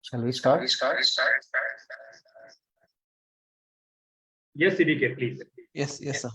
Shall we start? Yes, CDK, please. Yes, sir.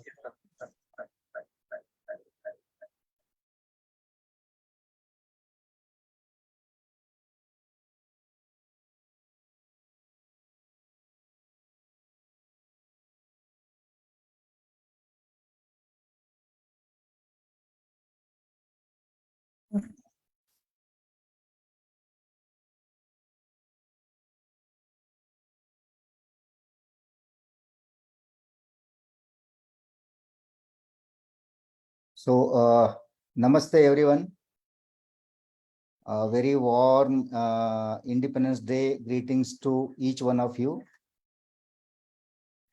So, namaste everyone. A very warm Independence Day greetings to each one of you.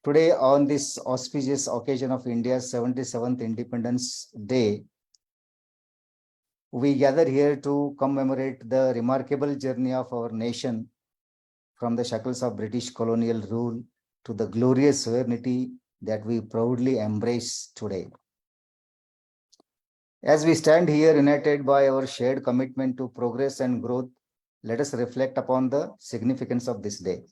Today, on this auspicious occasion of India's 77th Independence Day, we gather here to commemorate the remarkable journey of our nation from the shackles of British colonial rule to the glorious sovereignty that we proudly embrace today. As we stand here united by our shared commitment to progress and growth, let us reflect upon the significance of this day.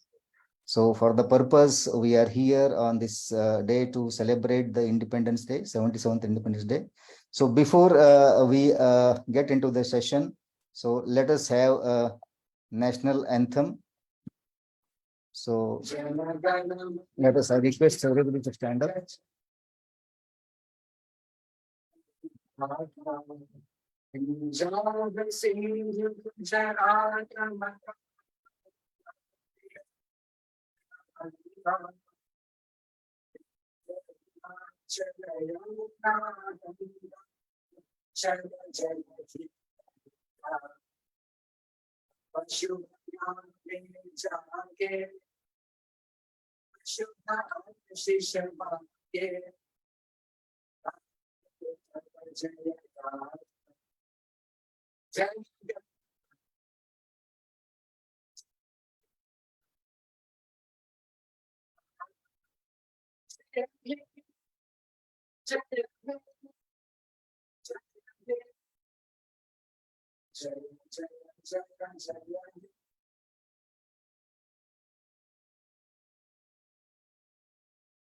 So for the purpose, we are here on this day to celebrate the Independence Day, 77th Independence Day. So before we get into the session, so let us have a national anthem. So let us request everybody to stand up.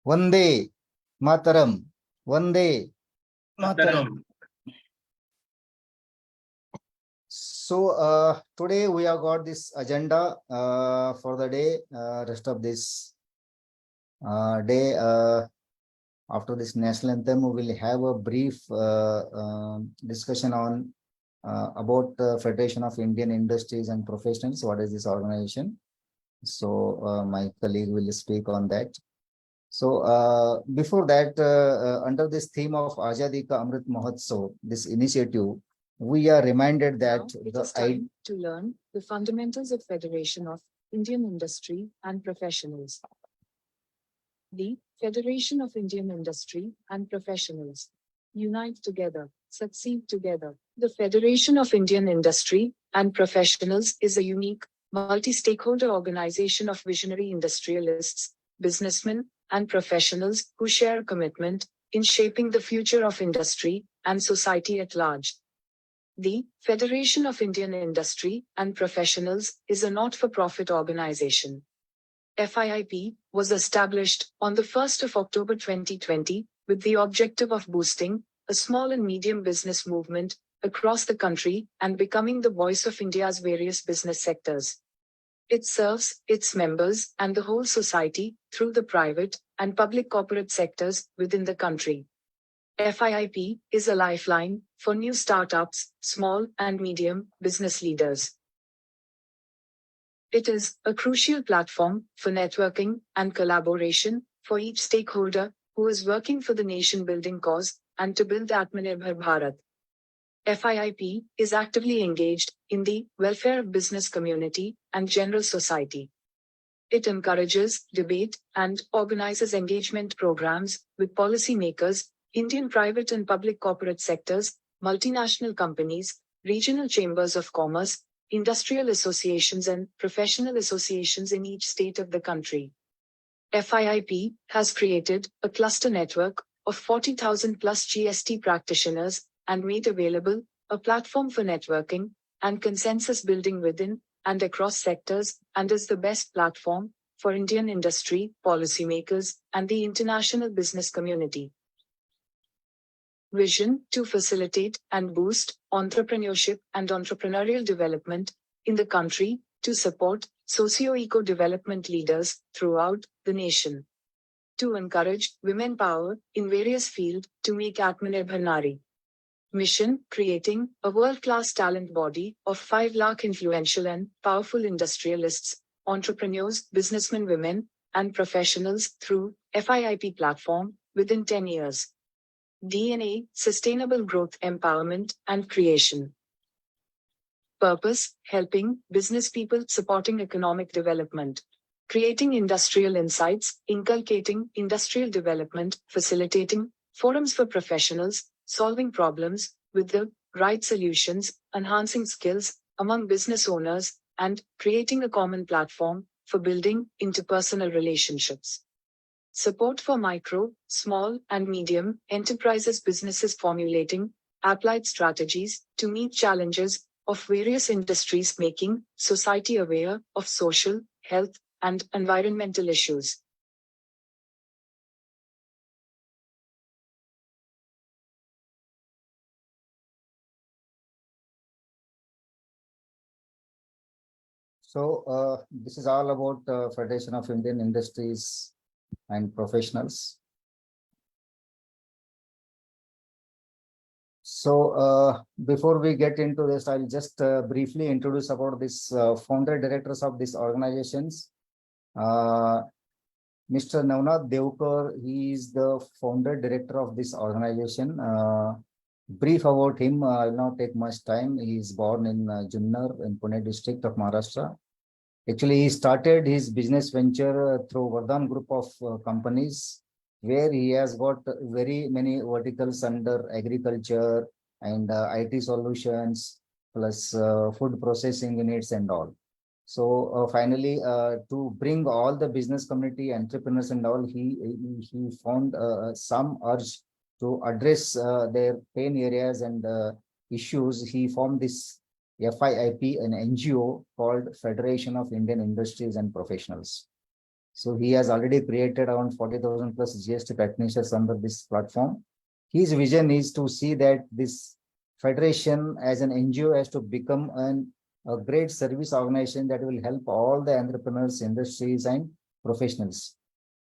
Vande Mataram. Vande Mataram. So today we have got this agenda for the day. Rest of this day, after this national anthem, we will have a brief discussion on about the Federation of Indian Industries and Professionals. What is this organization? So my colleague will speak on that. So before that, under this theme of Azadi Ka Amrit Mahotsav, this initiative, we are reminded that now it is time to learn the fundamentals of Federation of Indian Industry and Professionals. The Federation of Indian Industry and Professionals. Unite together, succeed together. The Federation of Indian Industry and Professionals is a unique, multi-stakeholder organization of visionary industrialists, businessmen, and professionals who share a commitment in shaping the future of industry and society at large. The Federation of Indian Industry and Professionals is a not-for-profit organization. FIIP was established on the 1st of October 2020 with the objective of boosting a small and medium business movement across the country and becoming the voice of India's various business sectors. It serves its members and the whole society through the private and public corporate sectors within the country. FIIP is a lifeline for new startups, small and medium business leaders. It is a crucial platform for networking and collaboration for each stakeholder who is working for the nation-building cause and to build Atmanirbhar Bharat. FIIP is actively engaged in the welfare of business community and general society. It encourages debate and organizes engagement programs with policymakers, Indian private and public corporate sectors, multinational companies, regional chambers of commerce, industrial associations and professional associations in each state of the country. FIIP has created a cluster network of 40,000 plus GST practitioners and made available a platform for networking and consensus building within and across sectors, and is the best platform for Indian industry, policymakers, and the international business community. Vision to facilitate and boost entrepreneurship and entrepreneurial development in the country, to support socio-eco development leaders throughout the nation, to encourage women power in various fields to make Atmanirbhar Nari. Mission, creating a world-class talent body of 5 lakh influential and powerful industrialists, entrepreneurs, businessmen, women, and professionals through FIIP platform within 10 years. DNA, sustainable growth, empowerment, and creation. Purpose, helping business people, supporting economic development, creating industrial insights, inculcating industrial development, facilitating forums for professionals, solving problems with the right solutions, enhancing skills among business owners, and creating a common platform for building interpersonal relationships. Support for micro, small, and medium enterprises, businesses formulating applied strategies to meet challenges of various industries, making society aware of social, health, and environmental issues. So this is all about Federation of Indian Industries and Professionals. So before we get into this, I'll just briefly introduce about this founder directors of these organizations. Mr. Navurja Devkar, he is the founder director of this organization. Brief about him, I will not take much time. He is born in Junnar in Pune district of Maharashtra. Actually, he started his business venture through Vardhan group of companies, where he has got very many verticals under agriculture and IT solutions, plus food processing units and all. So finally, to bring all the business community, entrepreneurs and all, he found some urge to address their pain areas and issues. He formed this FIIP, an NGO called Federation of Indian Industries and Professionals. So he has already created around 40,000 plus GST practitioners under this platform. His vision is to see that this federation as an NGO has to become a great service organization that will help all the entrepreneurs, industries, and professionals.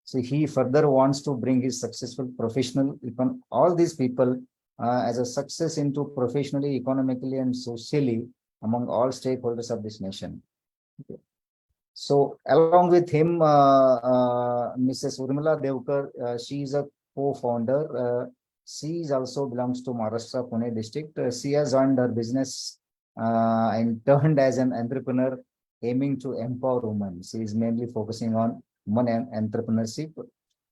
So he further wants to bring his successful professional, all these people as a success into professionally, economically, and socially among all stakeholders of this nation. Okay. So along with him, Mrs. Urmila Devkar, she is a co-founder. She is also belongs to Maharashtra, Pune district. She has joined her business and turned as an entrepreneur, aiming to empower women. She is mainly focusing on women entrepreneurship.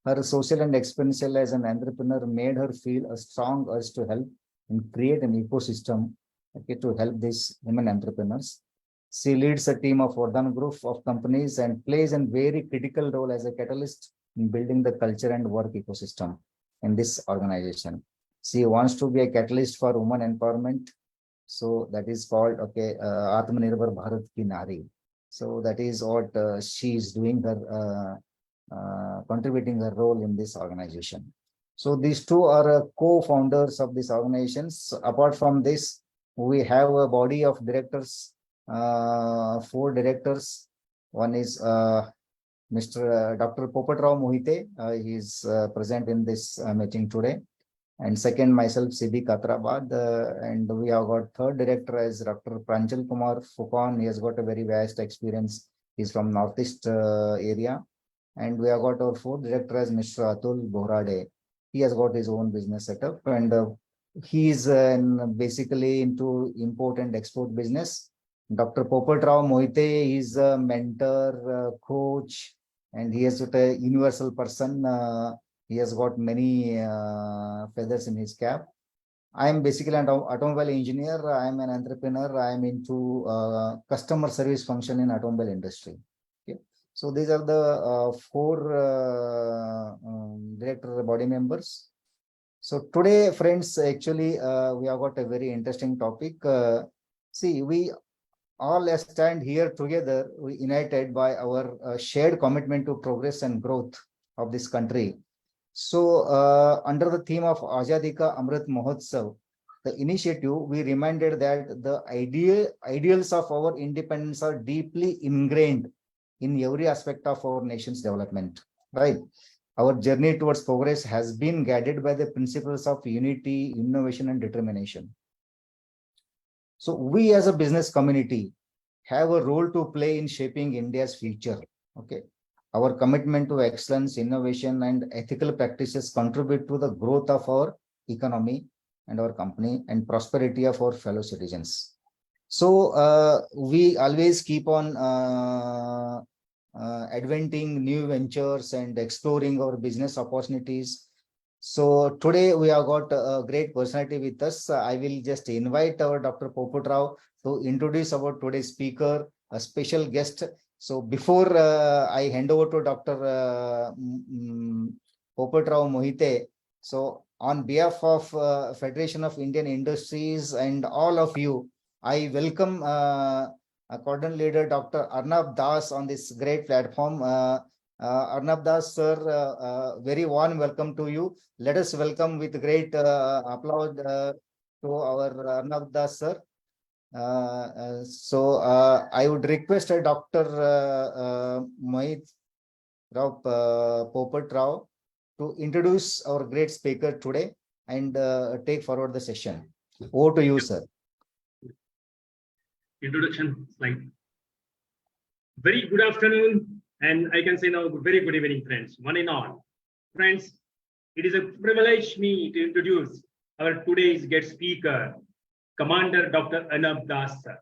Her social and experiential as an entrepreneur made her feel a strong urge to help and create an ecosystem, okay, to help these women entrepreneurs. She leads a team of Vardhan group of companies and plays a very critical role as a catalyst in building the culture and work ecosystem in this organization. She wants to be a catalyst for women empowerment. So that is called, okay, Atmanirbhar Bharat Ki Nari. So that is what she is doing, her contributing her role in this organization. So these two are co-founders of these organizations. Apart from this, we have a body of directors, 4 directors. One is Mr. Dr. Popatrao Mohite. He is present in this meeting today. And second, myself, C.B. Katrabad. And we have got third director as Dr. Pranjal Kumar Fukon. He has got a very vast experience. He's from Northeast area. And we have got our fourth director as Mr. Atul Bohrade. He has got his own business setup, and he is basically into import and export business. Dr. Popatrao Mohite is a mentor, coach, and he is a universal person. He has got many feathers in his cap. I am basically an automobile engineer. I am an entrepreneur. I am into customer service function in automobile industry. Okay. So these are the 4 director body members. So today, friends, actually, we have got a very interesting topic. See, we all stand here together, united by our shared commitment to progress and growth of this country. So, under the theme of Azadi Ka Amrit Mahotsav, the initiative, we reminded that the ideals of our independence are deeply ingrained in every aspect of our nation's development, right? Our journey towards progress has been guided by the principles of unity, innovation, and determination. So we as a business community have a role to play in shaping India's future. Okay. Our commitment to excellence, innovation, and ethical practices contribute to the growth of our economy and our company and prosperity of our fellow citizens. So we always keep on inventing new ventures and exploring our business opportunities. So today we have got a great personality with us. I will just invite our Dr. Popat Rao to introduce our today's speaker, a special guest. So before I hand over to Dr. Popat Rao Mohite, so on behalf of Federation of Indian Industries and all of you, I welcome Coordinator Leader Dr. Arnab Das on this great platform. Arnab Das, sir, very warm welcome to you. Let us welcome with great applause to our Arnab Das, sir. I would request Dr. Mohit Rao Popat Rao to introduce our great speaker today and take forward the session. Over to you, sir. Introduction slide. Very good afternoon, and I can say now very good evening, friends, one and all. Friends, it is a privilege me to introduce our today's guest speaker, Commander Dr. Arnab Das, sir.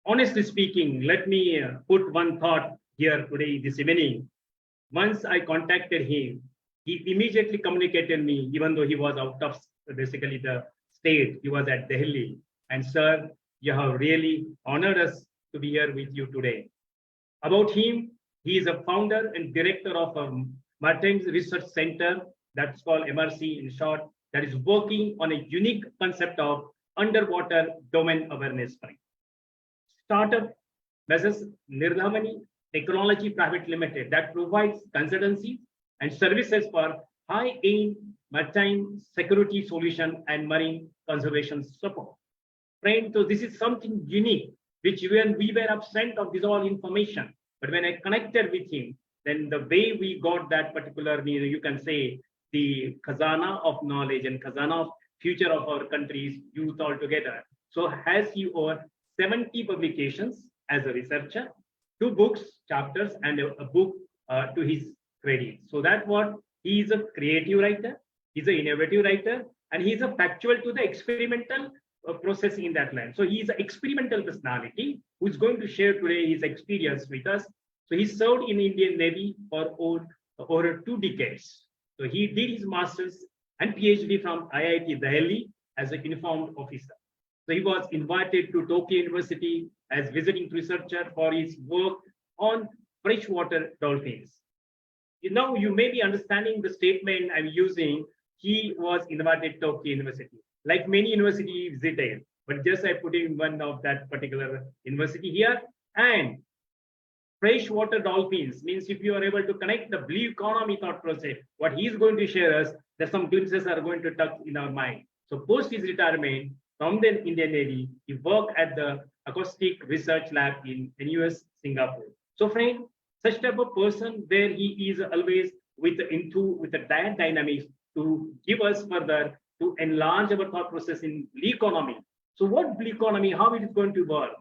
Honestly speaking, let me put one thought here today, this evening. Once I contacted him, he immediately communicated me, even though he was out of basically the state, he was at Delhi. And sir, you have really honored us to be here with you today. About him, he is a founder and director of a Maritime Research Center, that's called MRC in short, that is working on a unique concept of underwater domain awareness. Startup Mrs. Nirdhamani Technology Private Limited that provides consultancy and services for high-end maritime security solution and marine conservation support. Friend, so this is something unique, which when we were absent of this all information, but when I connected with him, then the way we got that particular, you can say, the khazana of knowledge and khazana of future of our country's youth altogether. So has he over 70 publications as a researcher, 2 books, chapters, and a book to his credit. So that's what he is a creative writer, he's an innovative writer, and he's a factual to the experimental processing in that line. So he's an experimental personality who's going to share today his experience with us. So he served in Indian Navy for over 2 decades. So he did his master's and PhD from IIT Delhi as an informed officer. So he was invited to Tokyo University as visiting researcher for his work on freshwater dolphins. Now you may be understanding the statement I'm using. He was invited to Tokyo University. Like many university visited, but just I put in one of that particular university here. And freshwater dolphins means if you are able to connect the blue economy thought process, what he's going to share us, that some glimpses are going to touch in our mind. So post his retirement from the Indian Navy, he worked at the acoustic research lab in NUS Singapore. So friend, such type of person where he is always with the dynamics to give us further to enlarge our thought process in blue economy. So what blue economy, how it is going to work?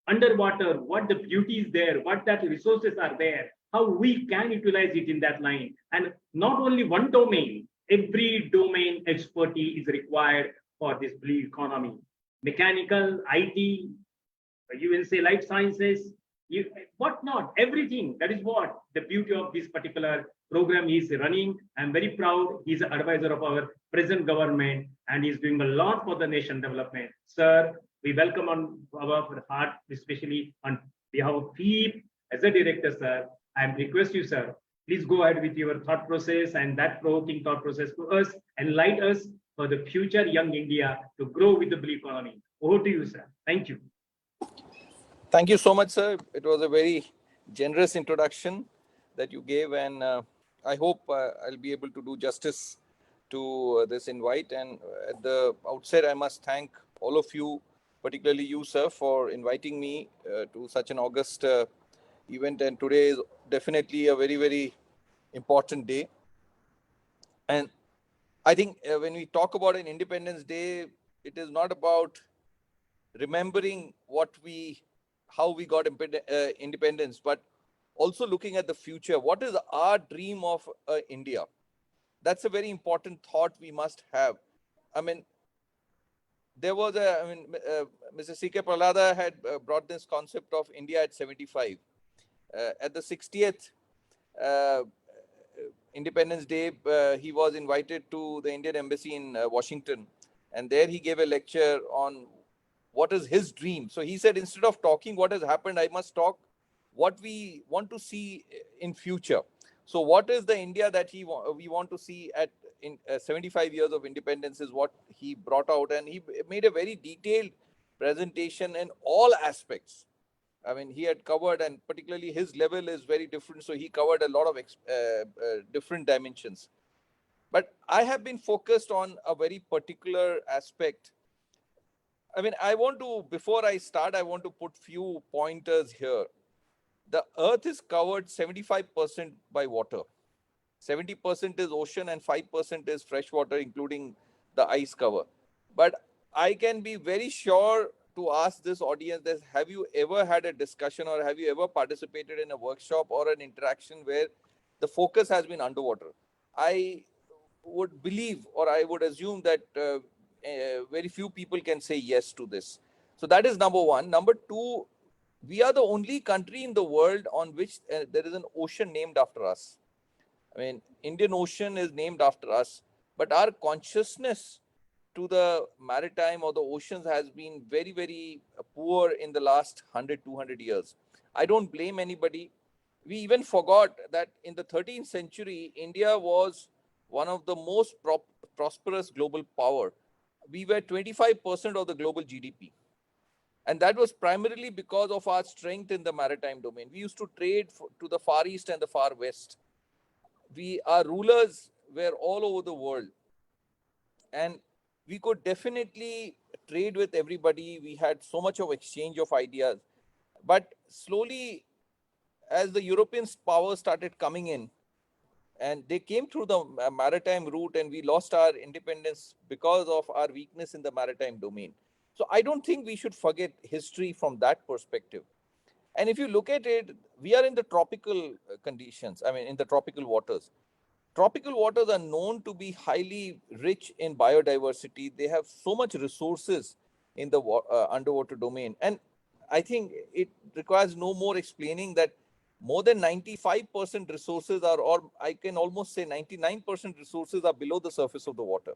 Underwater, what the beauty is there, what that resources are there, how we can utilize it in that line. And not only one domain, every domain expertise is required for this blue economy. Mechanical, IT, you will say life sciences, what not, everything. That is what the beauty of this particular program is running. I'm very proud. He's an advisor of our present government and he's doing a lot for the nation development. Sir, we welcome on our heart, especially on behalf of FIIP as a director, sir. I request you, sir, please go ahead with your thought process and that provoking thought process to us, enlighten us for the future young India to grow with the blue economy. Over to you, sir. Thank you. Thank you so much, sir. It was a very generous introduction that you gave, and I hope I'll be able to do justice to this invite. And at the outset, I must thank all of you, particularly you, sir, for inviting me to such an august event. And today is definitely a very, very important day. And I think when we talk about an Independence Day, it is not about remembering how we got independence, but also looking at the future. What is our dream of India? That's a very important thought we must have. I mean, Mr. C.K. Prahlada had brought this concept of India at 75. At the 60th Independence Day, he was invited to the Indian Embassy in Washington, and there he gave a lecture on what is his dream. So he said, instead of talking what has happened, I must talk what we want to see in future. So what is the India that we want to see in 75 years of independence is what he brought out, and he made a very detailed presentation in all aspects. I mean, he had covered, and particularly his level is very different. So he covered a lot of different dimensions. But I have been focused on a very particular aspect. I mean, before I start, I want to put few pointers here. The earth is covered 75% by water. 70% is ocean and 5% is fresh water, including the ice cover. But I can be very sure to ask this audience that have you ever had a discussion or have you ever participated in a workshop or an interaction where the focus has been underwater? I would believe, or I would assume that very few people can say yes to this. So that is number one. Number two, we are the only country in the world on which there is an ocean named after us. I mean, Indian Ocean is named after us, but our consciousness to the maritime or the oceans has been very, very poor in the last 100, 200 years. I don't blame anybody. We even forgot that in the 13th century, India was one of the most prosperous global power. We were 25% of the global GDP. And that was primarily because of our strength in the maritime domain. We used to trade to the Far East and the Far West. Our rulers were all over the world. And we could definitely trade with everybody. We had so much of exchange of ideas. But slowly, as the European power started coming in, and they came through the maritime route, and we lost our independence because of our weakness in the maritime domain. So I don't think we should forget history from that perspective. And if you look at it, we are in the tropical conditions, I mean, in the tropical waters. Tropical waters are known to be highly rich in biodiversity. They have so much resources in the underwater domain. And I think it requires no more explaining that more than 95% resources are, or I can almost say 99% resources are below the surface of the water.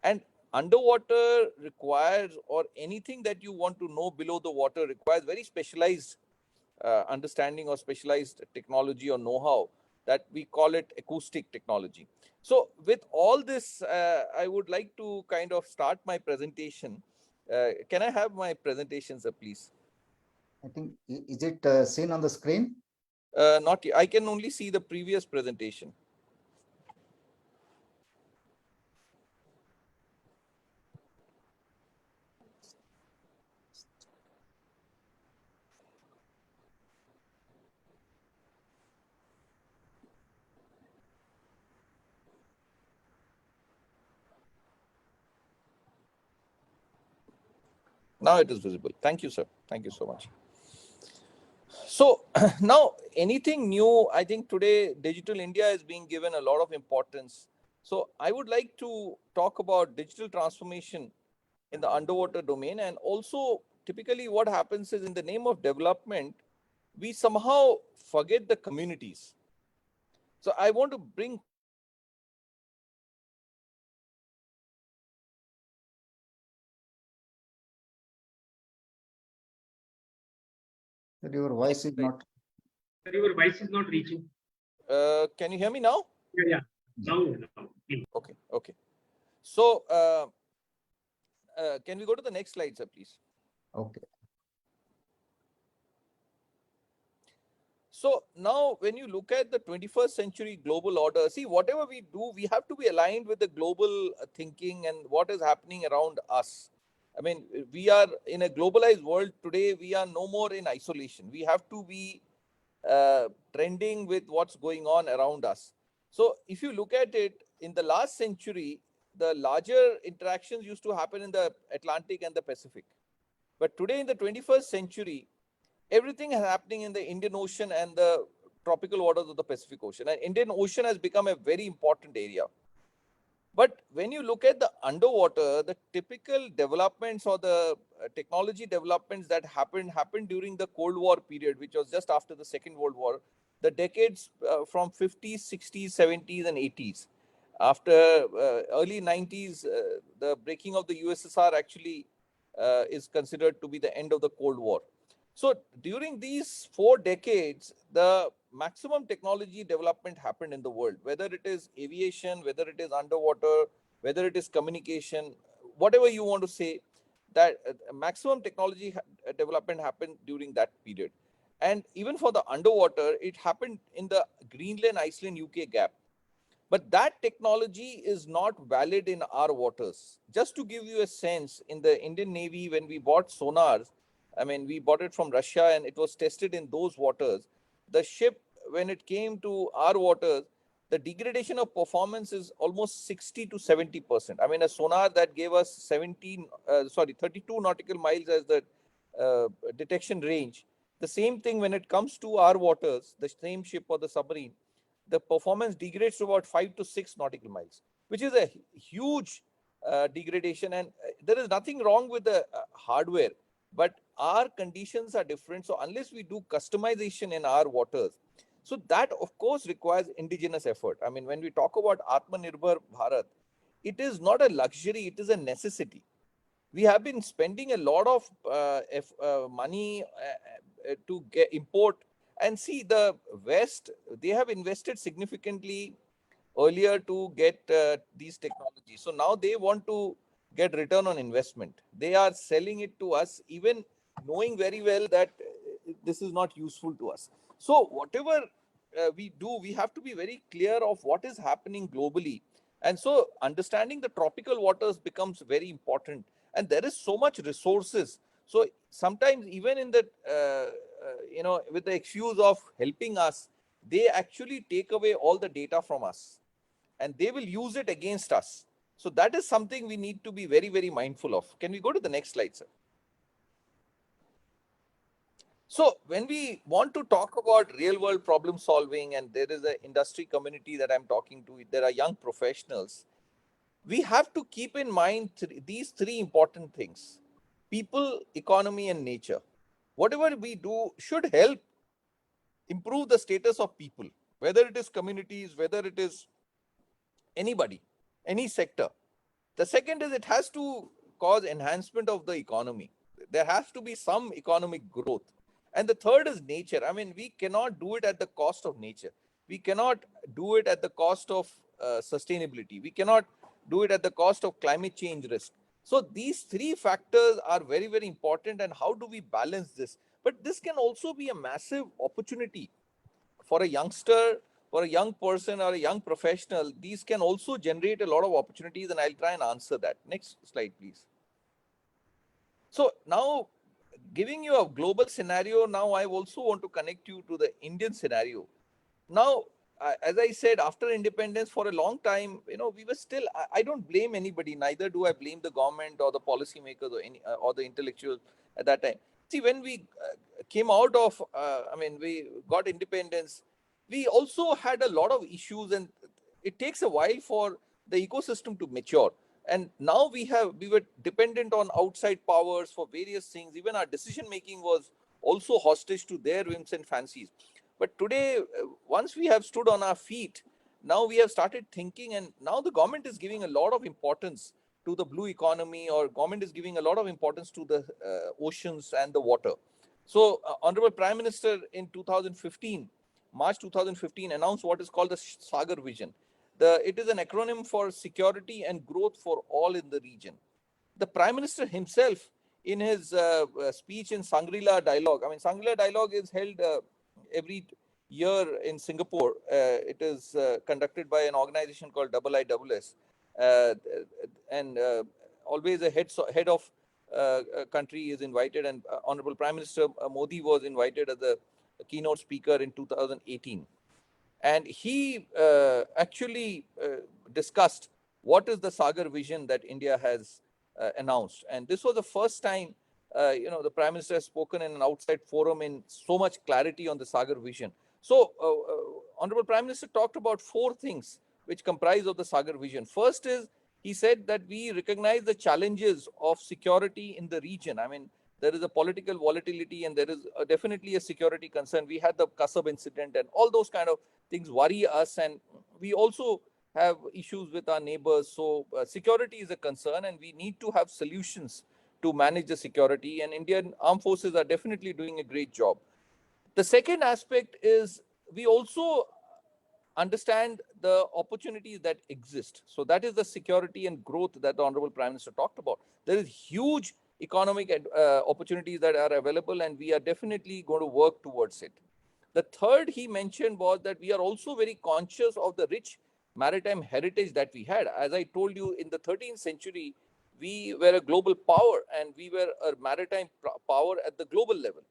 And underwater requires, or anything that you want to know below the water requires very specialized understanding or specialized technology or know-how, that we call it acoustic technology. So with all this, I would like to kind of start my presentation. Can I have my presentation, sir, please? I think, is it seen on the screen? Not yet. I can only see the previous presentation. Now it is visible. Thank you, sir. Thank you so much. So now, anything new, I think today Digital India is being given a lot of importance. So I would like to talk about digital transformation in the underwater domain. And also, typically what happens is, in the name of development, we somehow forget the communities. So I want to bring Your voice is not. Your voice is not reaching. can you hear me now? Yeah. Now. Okay. So can we go to the next slide, sir, please? Okay. So now when you look at the 21st century global order, see, whatever we do, we have to be aligned with the global thinking and what is happening around us. I mean, we are in a globalized world today. We are no more in isolation. We have to be trending with what's going on around us. So if you look at it, in the last century, the larger interactions used to happen in the Atlantic and the Pacific. But today in the 21st century, everything is happening in the Indian Ocean and the tropical waters of the Pacific Ocean. And Indian Ocean has become a very important area. But when you look at the underwater, the typical developments or the technology developments that happened during the Cold War period, which was just after the Second World War, the decades from 50s, 60s, 70s, and 80s. After early 90s, the breaking of the USSR actually is considered to be the end of the Cold War. So during these 4 decades, the maximum technology development happened in the world, whether it is aviation, whether it is underwater, whether it is communication, whatever you want to say, that maximum technology development happened during that period. And even for the underwater, it happened in the Greenland, Iceland, UK gap. But that technology is not valid in our waters. Just to give you a sense, in the Indian Navy, when we bought sonars, I mean, we bought it from Russia and it was tested in those waters. The ship, when it came to our waters, the degradation of performance is almost 60 to 70%. I mean, a sonar that gave us 32 nautical miles as the detection range. The same thing when it comes to our waters, the same ship or the submarine, the performance degrades to about 5 to 6 nautical miles, which is a huge degradation. And there is nothing wrong with the hardware, but our conditions are different. So unless we do customization in our waters, so that of course requires indigenous effort. I mean, when we talk about Atmanirbhar Bharat, it is not a luxury, it is a necessity. We have been spending a lot of money to import. And see, the West, they have invested significantly earlier to get these technologies. So now they want to get return on investment. They are selling it to us, even knowing very well that this is not useful to us. So whatever we do, we have to be very clear of what is happening globally. And so understanding the tropical waters becomes very important. And there is so much resources. So sometimes even in the, with the excuse of helping us, they actually take away all the data from us and they will use it against us. So that is something we need to be very, very mindful of. Can we go to the next slide, sir? So when we want to talk about real world problem solving, and there is an industry community that I'm talking to, there are young professionals, we have to keep in mind these 3 important things: people, economy, and nature. Whatever we do should help improve the status of people, whether it is communities, whether it is anybody, any sector. The second is it has to cause enhancement of the economy. There has to be some economic growth. And the third is nature. I mean, we cannot do it at the cost of nature. We cannot do it at the cost of sustainability. We cannot do it at the cost of climate change risk. So these 3 factors are very, very important. And how do we balance this? But this can also be a massive opportunity for a youngster, for a young person or a young professional. These can also generate a lot of opportunities, and I'll try and answer that. Next slide, please. So now, giving you a global scenario, now I also want to connect you to the Indian scenario. Now, as I said, after independence, for a long time, we were still, I don't blame anybody, neither do I blame the government or the policymakers or the intellectuals at that time. See, when we came out of, we got independence, we also had a lot of issues, and it takes a while for the ecosystem to mature. And now we were dependent on outside powers for various things. Even our decision making was also hostage to their whims and fancies. But today, once we have stood on our feet, now we have started thinking, and now the government is giving a lot of importance to the blue economy, or government is giving a lot of importance to the oceans and the water. So Honorable Prime Minister in 2015, March 2015, announced what is called the Sagar Vision. It is an acronym for security and growth for all in the region. The Prime Minister himself, in his speech in Sangrila Dialogue, Sangrila Dialogue is held every year in Singapore. It is conducted by an organization called IISS, and always a head of country is invited, and Honorable Prime Minister Modi was invited as a keynote speaker in 2018. And he actually discussed what is the Sagar vision that India has announced. And this was the first time, the Prime Minister has spoken in an outside forum in so much clarity on the Sagar vision. So, Honorable Prime Minister talked about four things which comprise of the Sagar vision. First is, he said that we recognize the challenges of security in the region. I mean, there is a political volatility and there is definitely a security concern. We had the Kasab incident and all those kind of things worry us, and we also have issues with our neighbors. So security is a concern, and we need to have solutions to manage the security, and Indian armed forces are definitely doing a great job. The second aspect is, we also understand the opportunities that exist. So that is the security and growth that the Honorable Prime Minister talked about. There is huge economic opportunities that are available, and we are definitely going to work towards it. The third he mentioned was that we are also very conscious of the rich maritime heritage that we had. As I told you, in the 13th century, we were a global power, and we were a maritime power at the global level.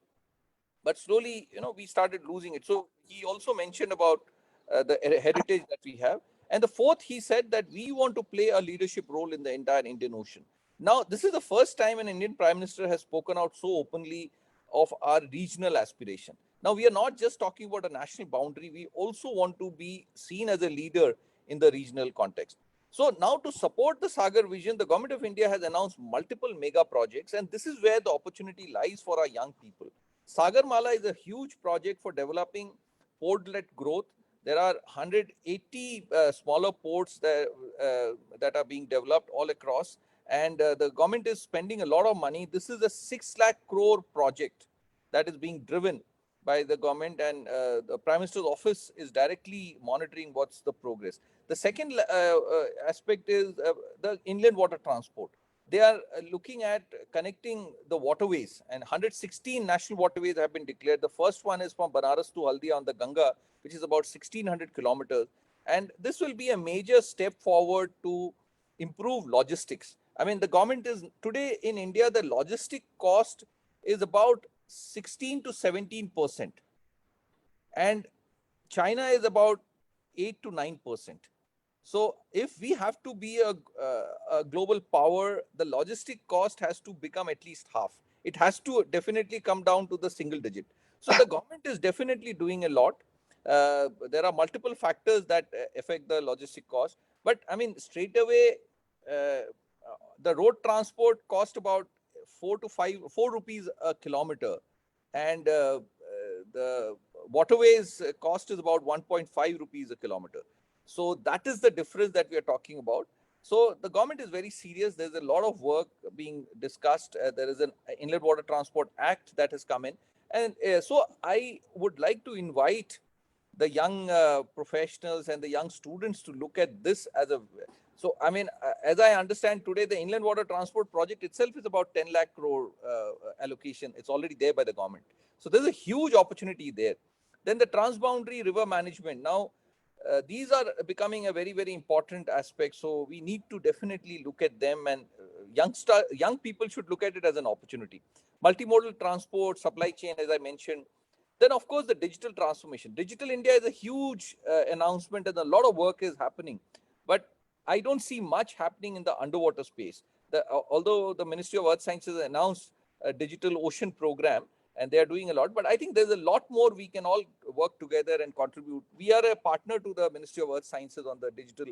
But slowly, we started losing it. So he also mentioned about the heritage that we have. And the fourth, he said that we want to play a leadership role in the entire Indian Ocean. Now, this is the first time an Indian Prime Minister has spoken out so openly of our regional aspiration. Now, we are not just talking about a national boundary. We also want to be seen as a leader in the regional context. So now, to support the Sagar vision, the Government of India has announced multiple mega projects, and this is where the opportunity lies for our young people. Sagarmala is a huge project for developing port-led growth. There are 180 smaller ports that are being developed all across, and the government is spending a lot of money. This is a 6 lakh crore project that is being driven by the government, and the Prime Minister's office is directly monitoring what's the progress. The second aspect is the inland water transport. They are looking at connecting the waterways, and 116 national waterways have been declared. The first one is from Banaras to Haldia on the Ganga, which is about 1600 kilometers. And this will be a major step forward to improve logistics. I mean, the government is today in India, the logistic cost is about 16 to 17%. And China is about 8 to 9%. So if we have to be a global power, the logistic cost has to become at least half. It has to definitely come down to the single digit. So the government is definitely doing a lot. There are multiple factors that affect the logistic cost. But I mean, straight away, the road transport cost about 4 rupees a kilometer. And the waterways cost is about 1.5 rupees a kilometer. So that is the difference that we are talking about. So the government is very serious. There's a lot of work being discussed. There is an Inland Water Transport Act that has come in. And so I would like to invite the young professionals and the young students to look at this as a... So, I mean, as I understand today, the Inland Water Transport project itself is about 10 lakh crore allocation. It's already there by the government. So there's a huge opportunity there. Then the transboundary river management. Now, these are becoming a very, very important aspect. So we need to definitely look at them, and young people should look at it as an opportunity. Multimodal transport, supply chain, as I mentioned. Then, of course, the digital transformation. Digital India is a huge announcement, and a lot of work is happening. But I don't see much happening in the underwater space. Although the Ministry of Earth Sciences announced a digital ocean program, and they are doing a lot, but I think there's a lot more we can all work together and contribute. We are a partner to the Ministry of Earth Sciences on the digital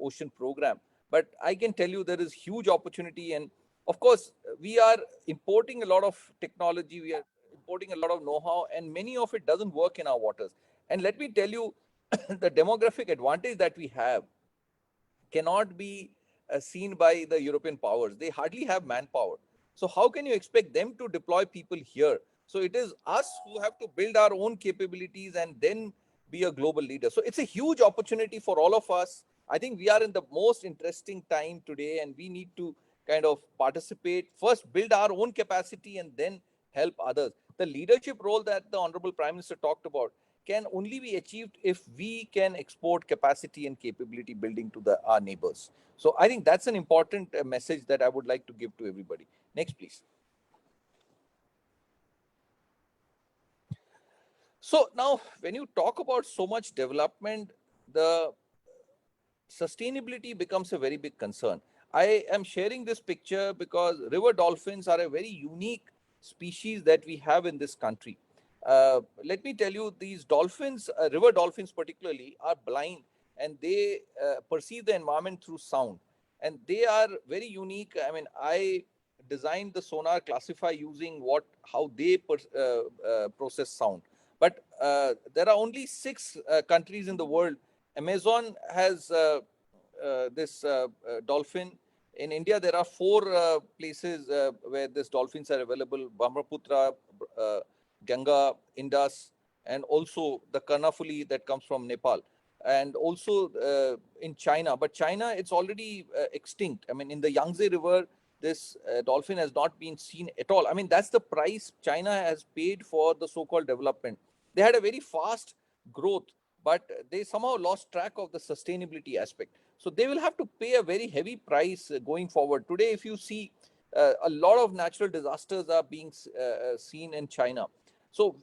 ocean program, but I can tell you there is huge opportunity. And of course, we are importing a lot of technology, we are importing a lot of know-how, and many of it doesn't work in our waters. And let me tell you, the demographic advantage that we have cannot be seen by the European powers. They hardly have manpower. So how can you expect them to deploy people here? So it is us who have to build our own capabilities and then be a global leader. So it's a huge opportunity for all of us. I think we are in the most interesting time today, and we need to kind of participate, first build our own capacity and then help others. The leadership role that the Honorable Prime Minister talked about can only be achieved if we can export capacity and capability building to our neighbors. So I think that's an important message that I would like to give to everybody. Next, please. So now, when you talk about so much development, the sustainability becomes a very big concern. I am sharing this picture because river dolphins are a very unique species that we have in this country. Let me tell you, these dolphins, river dolphins particularly, are blind, and they perceive the environment through sound. And they are very unique. I mean, I designed the sonar classify using how they process sound. But there are only 6 countries in the world. Amazon has this dolphin. In India, there are 4 places where these dolphins are available: Brahmaputra, Ganga, Indus, and also the Karnafuli that comes from Nepal, and also in China. But China, it's already extinct. I mean, in the Yangtze River, this dolphin has not been seen at all. I mean, that's the price China has paid for the so-called development. They had a very fast growth, but they somehow lost track of the sustainability aspect. So they will have to pay a very heavy price going forward. Today, if you see, a lot of natural disasters are being seen in China. So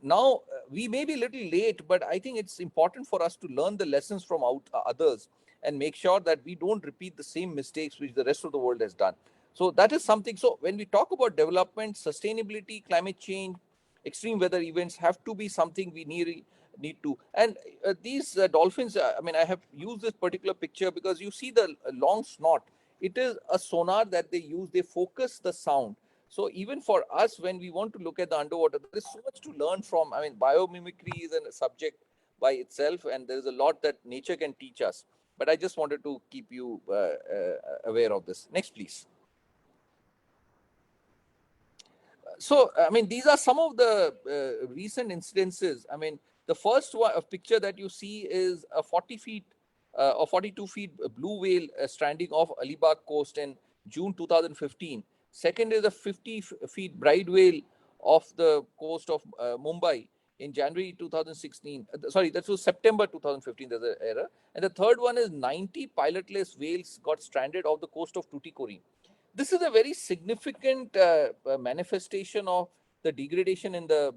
now we may be a little late, but I think it's important for us to learn the lessons from others and make sure that we don't repeat the same mistakes which the rest of the world has done. So that is something. So when we talk about development, sustainability, climate change, extreme weather events have to be something we need to. And these dolphins, I mean, I have used this particular picture because you see the long snot. It is a sonar that they use. They focus the sound. So even for us, when we want to look at the underwater, there is so much to learn from. I mean, biomimicry is a subject by itself, and there is a lot that nature can teach us. But I just wanted to keep you aware of this. Next, please. So, I mean, these are some of the recent incidences. I mean, the first one, a picture that you see is a 40 feet or 42 feet blue whale stranding off Alibag coast in June 2015. Second is a 50 feet bride whale off the coast of Mumbai in January 2016. Sorry, that was September 2015. There's an error. And the third one is 90 pilotless whales got stranded off the coast of Tuticorin. This is a very significant manifestation of the degradation in the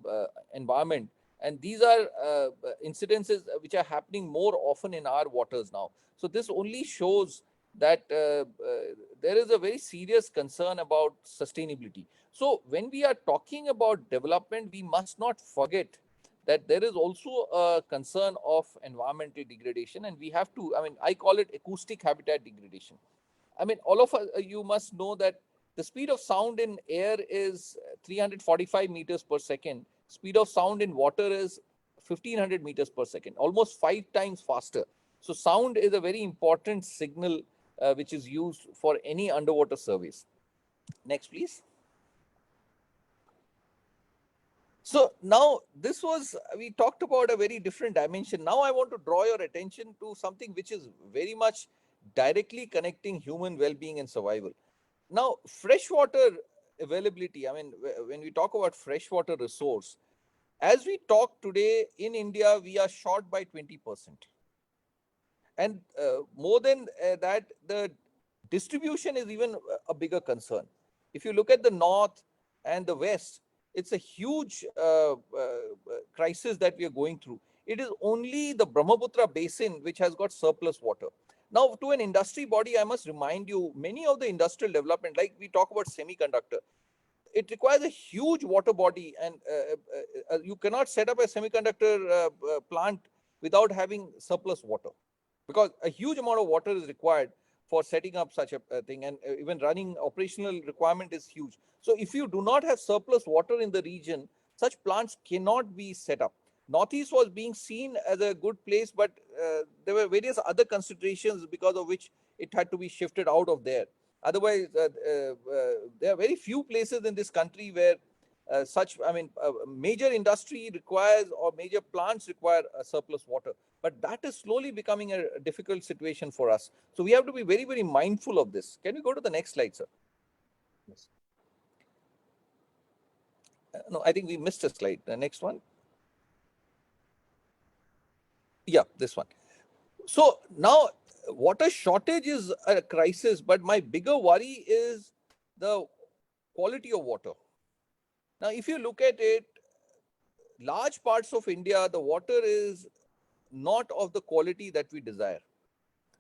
environment. And these are incidences which are happening more often in our waters now. So this only shows that there is a very serious concern about sustainability. So when we are talking about development, we must not forget that there is also a concern of environmental degradation. And we have to, I mean, I call it acoustic habitat degradation. I mean, all of us, you must know that the speed of sound in air is 345 meters per second. Speed of sound in water is 1500 meters per second, almost 5 times faster. So sound is a very important signal which is used for any underwater surveys. Next, please. So now we talked about a very different dimension. Now I want to draw your attention to something which is very much directly connecting human well-being and survival. Now, freshwater availability, I mean, when we talk about freshwater resource, as we talk today in India, we are short by 20%. And more than that, the distribution is even a bigger concern. If you look at the north and the west, it's a huge crisis that we are going through. It is only the Brahmaputra basin which has got surplus water. Now, to an industry body, I must remind you, many of the industrial development, like we talk about semiconductor, it requires a huge water body, and you cannot set up a semiconductor plant without having surplus water, because a huge amount of water is required for setting up such a thing, and even running operational requirement is huge. So if you do not have surplus water in the region, such plants cannot be set up. Northeast was being seen as a good place, but there were various other considerations because of which it had to be shifted out of there. Otherwise, there are very few places in this country where major industry requires, or major plants require a surplus water. But that is slowly becoming a difficult situation for us. So we have to be very, very mindful of this. Can we go to the next slide, sir? Yes. No, I think we missed a slide. The next one. Yeah, this one. So now water shortage is a crisis, but my bigger worry is the quality of water. Now, if you look at it, large parts of India, the water is not of the quality that we desire.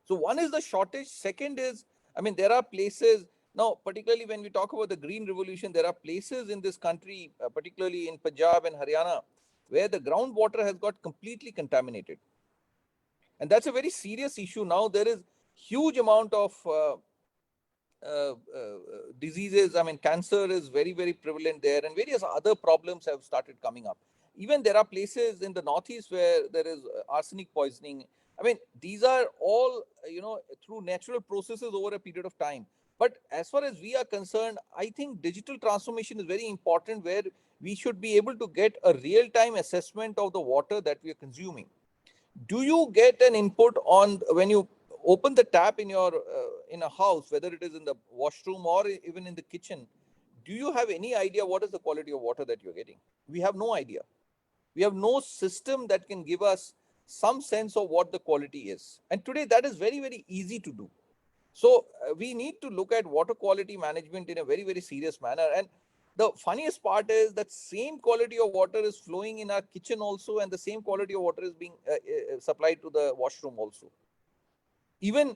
So one is the shortage. Second is, I mean, there are places now, particularly when we talk about the green revolution, there are places in this country, particularly in Punjab and Haryana, where the groundwater has got completely contaminated. And that's a very serious issue. Now there is huge amount of diseases. I mean, cancer is very, very prevalent there, and various other problems have started coming up. Even there are places in the northeast where there is arsenic poisoning. I mean, these are all, through natural processes over a period of time. But as far as we are concerned, I think digital transformation is very important, where we should be able to get a real-time assessment of the water that we are consuming. Do you get an input on when you open the tap in your in a house, whether it is in the washroom or even in the kitchen? Do you have any idea what is the quality of water that you're getting? We have no idea. We have no system that can give us some sense of what the quality is. And today that is very, very easy to do. So we need to look at water quality management in a very, very serious manner. And the funniest part is that same quality of water is flowing in our kitchen also, and the same quality of water is being supplied to the washroom also. Even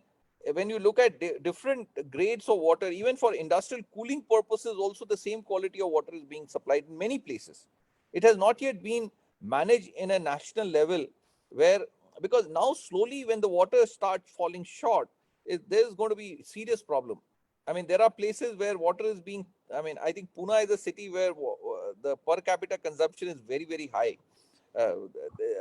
when you look at different grades of water, even for industrial cooling purposes, also the same quality of water is being supplied in many places. It has not yet been managed in a national level, where, because now slowly when the water starts falling short, there is going to be serious problem. I mean, there are places where water is being, I mean, I think Pune is a city where the per capita consumption is very, very high.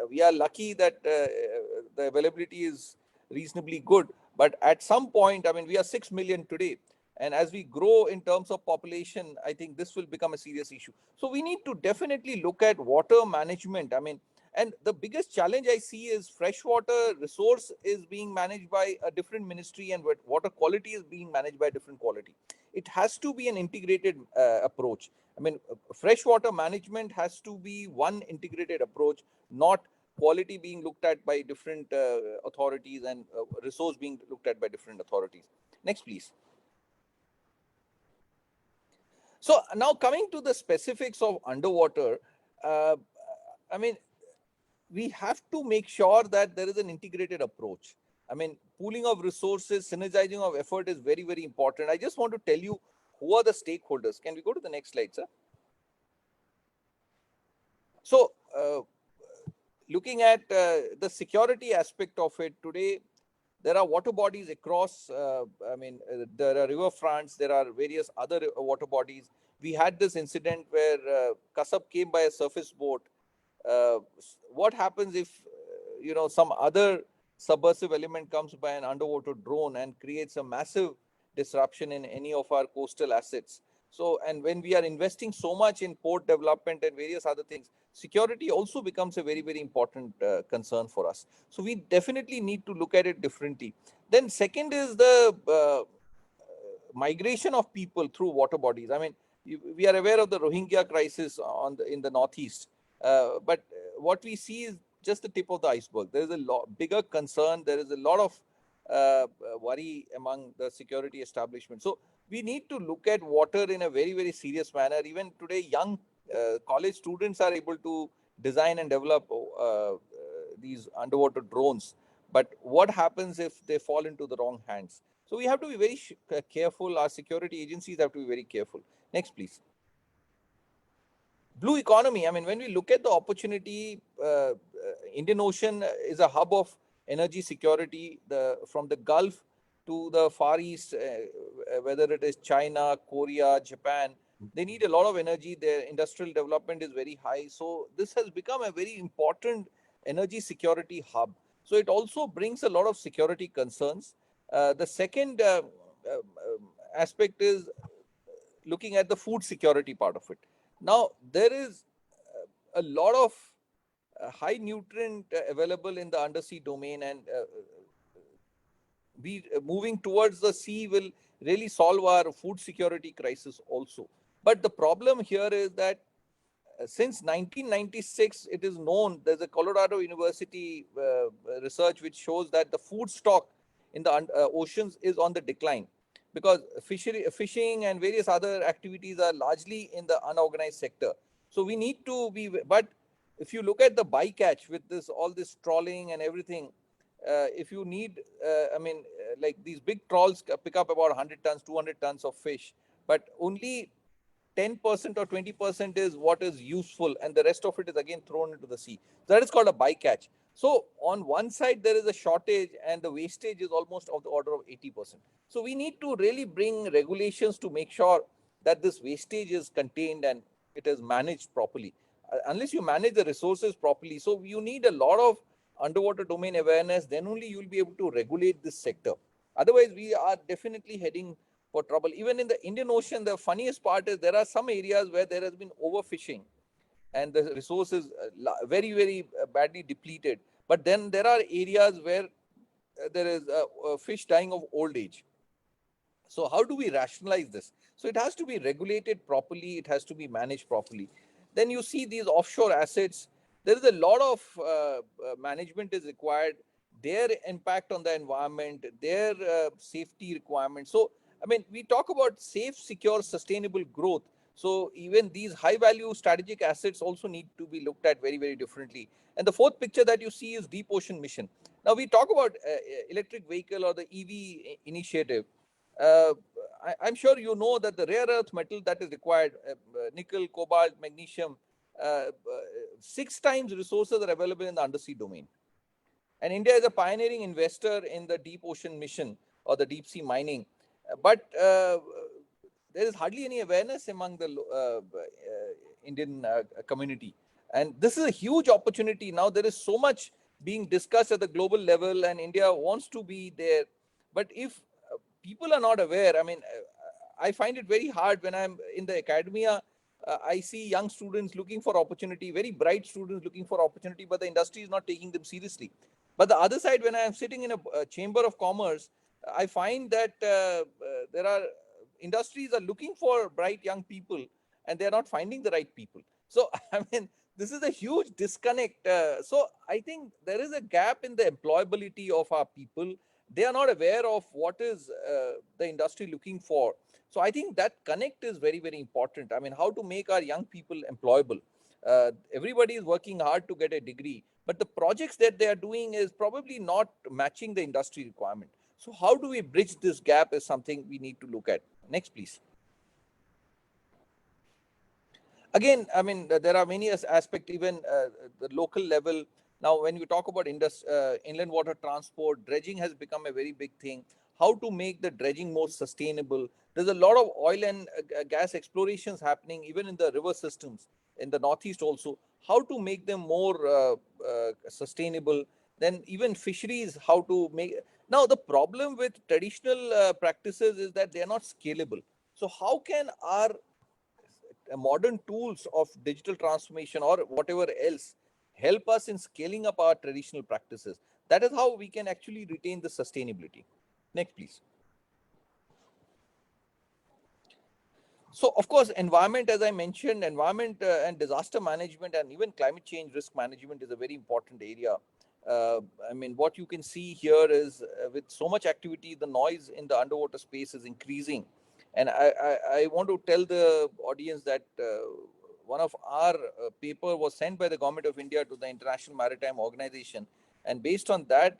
We are lucky that the availability is reasonably good. But at some point, I mean, we are 6 million today. And as we grow in terms of population, I think this will become a serious issue. So we need to definitely look at water management. I mean, and the biggest challenge I see is freshwater resource is being managed by a different ministry, and water quality is being managed by a different quality. It has to be an integrated approach. I mean, freshwater management has to be one integrated approach, not quality being looked at by different authorities and resource being looked at by different authorities. Next, please. So now coming to the specifics of underwater, I mean, we have to make sure that there is an integrated approach. I mean, pooling of resources, synergizing of effort is very, very important. I just want to tell you who are the stakeholders. Can we go to the next slide, sir? So, looking at the security aspect of it today, there are water bodies across, there are river fronts, there are various other water bodies. We had this incident where Kasab came by a surface boat. What happens if, some other subversive element comes by an underwater drone and creates a massive disruption in any of our coastal assets? So, and when we are investing so much in port development and various other things, security also becomes a very, very important concern for us. So we definitely need to look at it differently. Then second is the migration of people through water bodies. I mean, we are aware of the Rohingya crisis in the northeast, but what we see is just the tip of the iceberg. There is a bigger concern. There is a lot of worry among the security establishment. So we need to look at water in a very, very serious manner. Even today, young college students are able to design and develop these underwater drones. But what happens if they fall into the wrong hands? So we have to be very careful. Our security agencies have to be very careful. Next, please. Blue economy. I mean, when we look at the opportunity, Indian Ocean is a hub of energy security. From the Gulf to the Far East, whether it is China, Korea, Japan, they need a lot of energy. Their industrial development is very high. So this has become a very important energy security hub. So it also brings a lot of security concerns. The second aspect is looking at the food security part of it. Now, there is a lot of high nutrient available in the undersea domain, and we moving towards the sea will really solve our food security crisis also. But the problem here is that since 1996, it is known, there's a Colorado University research which shows that the food stock in the oceans is on the decline, because fishing and various other activities are largely in the unorganized sector. So we need to be, but if you look at the bycatch with this, all this trawling and everything, if you need, like these big trawls pick up about 100 tons, 200 tons of fish, but only 10% or 20% is what is useful, and the rest of it is again thrown into the sea. So that is called a bycatch. So on one side, there is a shortage, and the wastage is almost of the order of 80%. So we need to really bring regulations to make sure that this wastage is contained and it is managed properly. Unless you manage the resources properly, so you need a lot of underwater domain awareness, then only you will be able to regulate this sector. Otherwise, we are definitely heading for trouble. Even in the Indian Ocean, the funniest part is there are some areas where there has been overfishing and the resource is very, very badly depleted. But then there are areas where there is a fish dying of old age. So how do we rationalize this? So it has to be regulated properly. It has to be managed properly. Then you see these offshore assets. There is a lot of management is required. Their impact on the environment, their safety requirements. So I mean, we talk about safe, secure, sustainable growth. So even these high value strategic assets also need to be looked at very, very differently. And the fourth picture that you see is deep ocean mission. Now we talk about electric vehicle or the EV initiative. uh, I'm sure you know that the rare earth metal that is required, nickel, cobalt, magnesium, 6 times resources are available in the undersea domain. And India is a pioneering investor in the deep ocean mission or the deep sea mining. But there is hardly any awareness among the Indian community. And this is a huge opportunity. Now there is so much being discussed at the global level, and India wants to be there. But if people are not aware, I mean, I find it very hard when I'm in the academia. I see young students looking for opportunity, very bright students looking for opportunity, but the industry is not taking them seriously. But the other side, when I am sitting in a chamber of commerce, I find that there are industries are looking for bright young people, and they are not finding the right people. So I mean, this is a huge disconnect. So I think there is a gap in the employability of our people. They are not aware of what is the industry looking for. So I think that connect is very, very important. I mean, how to make our young people employable. Everybody is working hard to get a degree, but the projects that they are doing is probably not matching the industry requirement. So how do we bridge this gap is something we need to look at. Next, please. Again, I mean, there are many aspects, even the local level. Now, when you talk about inland water transport, dredging has become a very big thing. How to make the dredging more sustainable? There's a lot of oil and gas explorations happening, even in the river systems in the Northeast also. How to make them more sustainable? Then even fisheries, how to make. Now, the problem with traditional practices is that they are not scalable. So how can our modern tools of digital transformation or whatever else help us in scaling up our traditional practices? That is how we can actually retain the sustainability. Next, please. So, of course, environment, as I mentioned, environment and disaster management and even climate change risk management is a very important area. I mean, what you can see here is with so much activity, the noise in the underwater space is increasing. And I want to tell the audience that one of our paper was sent by the Government of India to the International Maritime Organization. And based on that,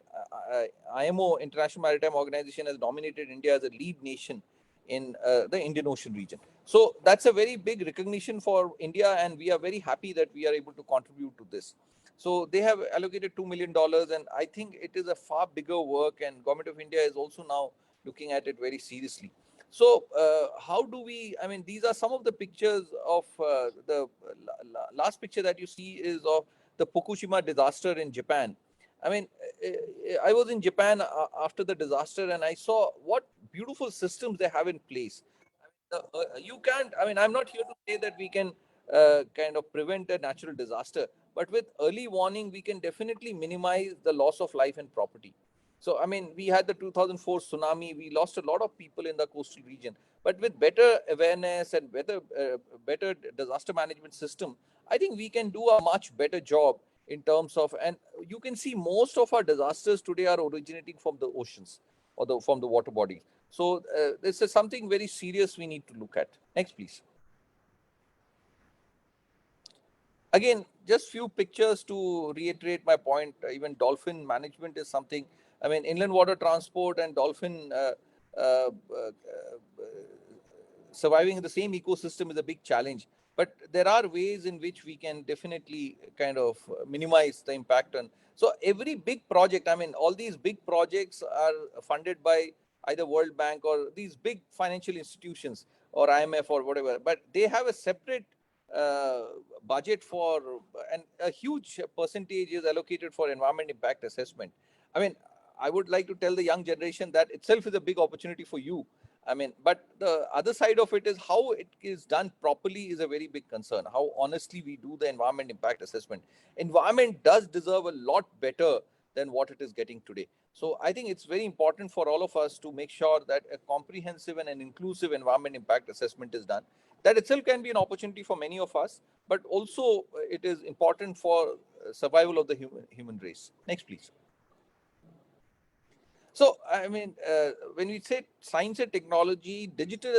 IMO, International Maritime Organization, has nominated India as a lead nation in the Indian Ocean region. So that's a very big recognition for India, and we are very happy that we are able to contribute to this. So they have allocated $2 million, and I think it is a far bigger work, and Government of India is also now looking at it very seriously. So how do we, I mean, these are some of the pictures of the last picture that you see is of the Fukushima disaster in Japan. I mean, I was in Japan after the disaster, and I saw what beautiful systems they have in place. You can't, I mean, I'm not here to say that we can kind of prevent a natural disaster, but with early warning, we can definitely minimize the loss of life and property. So, I mean, we had the 2004 tsunami. We lost a lot of people in the coastal region. But with better awareness and better disaster management system, I think we can do a much better job in terms of, and you can see most of our disasters today are originating from the oceans or from the water bodies. So this is something very serious we need to look at. Next, please. Again, just few pictures to reiterate my point. Even dolphin management is something. I mean, inland water transport and dolphin surviving in the same ecosystem is a big challenge. But there are ways in which we can definitely kind of minimize the impact on. So every big project, I mean, all these big projects are funded by either World Bank or these big financial institutions or IMF or whatever. But they have a separate uh, budget for, and a huge percentage is allocated for environment impact assessment. I mean, I would like to tell the young generation that itself is a big opportunity for you. I mean, but the other side of it is how it is done properly is a very big concern. How honestly we do the environment impact assessment. Environment does deserve a lot better than what it is getting today. So I think it's very important for all of us to make sure that a comprehensive and an inclusive environment impact assessment is done. That itself can be an opportunity for many of us, but also it is important for survival of the human race. Next, please. So, I mean, when we say science and technology, digital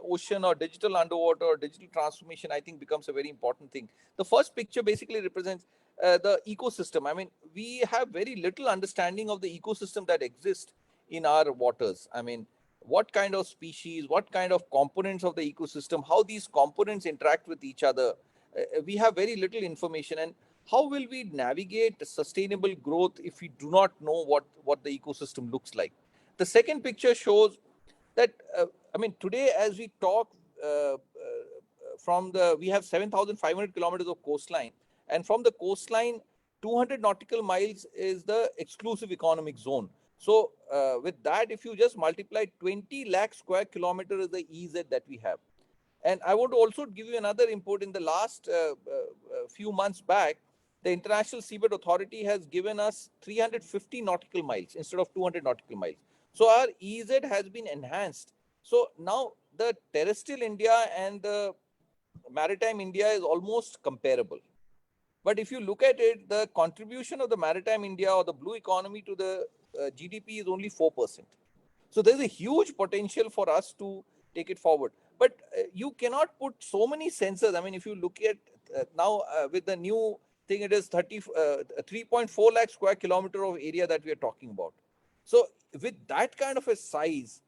ocean or digital underwater or digital transformation, I think becomes a very important thing. The first picture basically represents the ecosystem. I mean, we have very little understanding of the ecosystem that exists in our waters. I mean, what kind of species, what kind of components of the ecosystem, how these components interact with each other. We have very little information. And how will we navigate sustainable growth if we do not know what the ecosystem looks like? The second picture shows that, I mean, today as we talk, we have 7,500 kilometers of coastline, and from the coastline, 200 nautical miles is the exclusive economic zone. So with that, if you just multiply 20 lakh square kilometers is the EZ that we have. And I want to also give you another input. In the last few months back, the International Seabed Authority has given us 350 nautical miles instead of 200 nautical miles. So our EZ has been enhanced. So now the terrestrial India and the maritime India is almost comparable. But if you look at it, the contribution of the maritime India or the blue economy to the GDP is only 4%. So there's a huge potential for us to take it forward. But you cannot put so many sensors. I mean, if you look at now with the new thing, it is 3.4 lakh square kilometer of area that we are talking about. So with that kind of a size,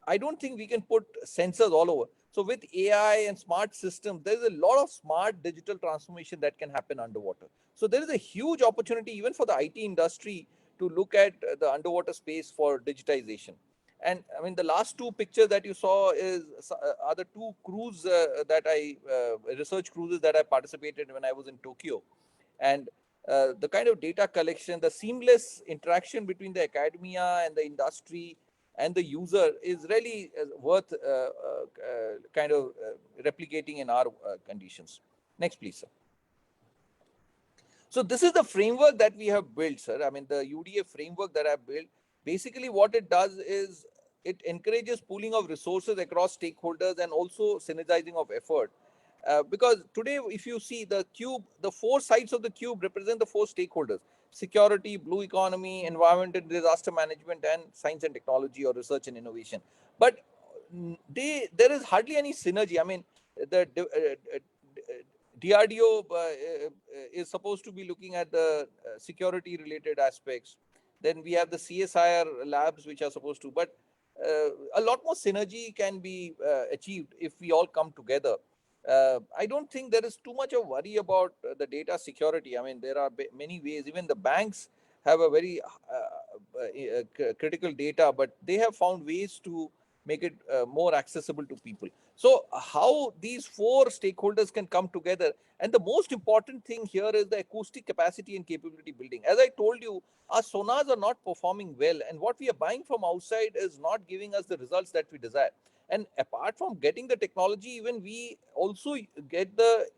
I don't think we can put sensors all over. So with AI and smart systems, there is a lot of smart digital transformation that can happen underwater. So there is a huge opportunity even for the IT industry to look at the underwater space for digitization. And I mean, the last two pictures that you saw are the two research cruises that I participated when I was in Tokyo. And the kind of data collection, the seamless interaction between the academia and the industry and the user is really worth kind of replicating in our conditions. Next, please, sir. So this is the framework that we have built, sir. I mean, the UDA framework that I've built, basically what it does is it encourages pooling of resources across stakeholders and also synergizing of effort. Because today, if you see the cube, the four sides of the cube represent the four stakeholders: security, blue economy, environment and disaster management, and science and technology or research and innovation. But there is hardly any synergy. I mean, the DRDO is supposed to be looking at the security related aspects. Then we have the CSIR labs, which are supposed to, but a lot more synergy can be achieved if we all come together. I don't think there is too much of worry about the data security. I mean, there are many ways. Even the banks have a very critical data, but they have found ways to make it more accessible to people. So how these four stakeholders can come together, and the most important thing here is the acoustic capacity and capability building. As I told you, our sonars are not performing well, and what we are buying from outside is not giving us the results that we desire. And apart from getting the technology, even we also get the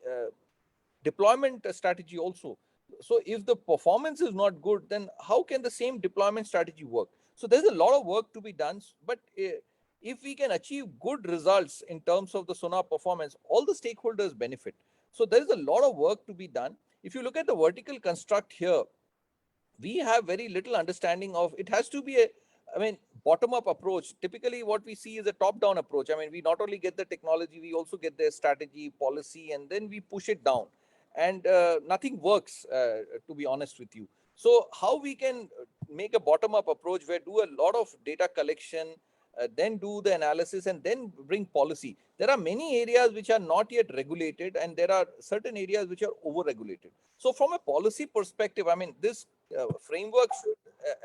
deployment strategy also. So if the performance is not good, then how can the same deployment strategy work? So there's a lot of work to be done, but if we can achieve good results in terms of the sonar performance, all the stakeholders benefit. So there is a lot of work to be done. If you look at the vertical construct here, we have very little understanding of it. Has to be a, I mean, bottom up approach. Typically what we see is a top down approach. I mean, we not only get the technology, we also get the strategy, policy, and then we push it down, and nothing works, to be honest with you. So how we can make a bottom up approach where do a lot of data collection, then do the analysis, and then bring policy. There are many areas which are not yet regulated, and there are certain areas which are over regulated. So from a policy perspective, I mean, this framework should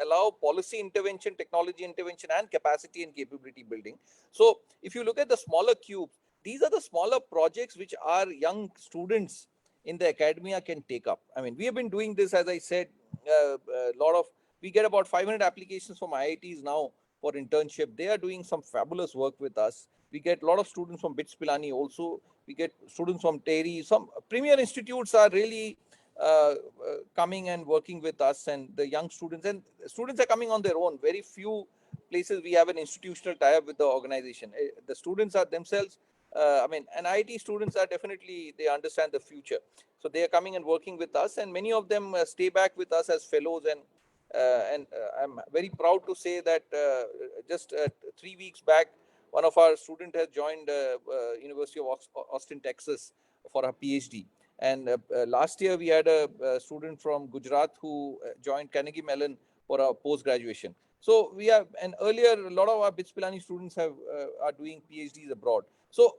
allow policy intervention, technology intervention, and capacity and capability building. So if you look at the smaller cubes, these are the smaller projects which our young students in the academia can take up. I mean, we have been doing this, as I said, a lot of, we get about 500 applications from IITs now for internship. They are doing some fabulous work with us. We get a lot of students from BITS Pilani also. We get students from TERI. Some premier institutes are really coming and working with us, and the young students, and students are coming on their own. Very few places we have an institutional tie-up with the organization. The students are themselves, I mean, and IIT students are definitely, they understand the future. So they are coming and working with us, and many of them stay back with us as fellows. And I'm very proud to say that just 3 weeks back, one of our students has joined University of Austin, Texas for a PhD. And last year we had a student from Gujarat who joined Carnegie Mellon for a post-graduation. So we have, and earlier a lot of our BITS Pilani students have are doing PhDs abroad. So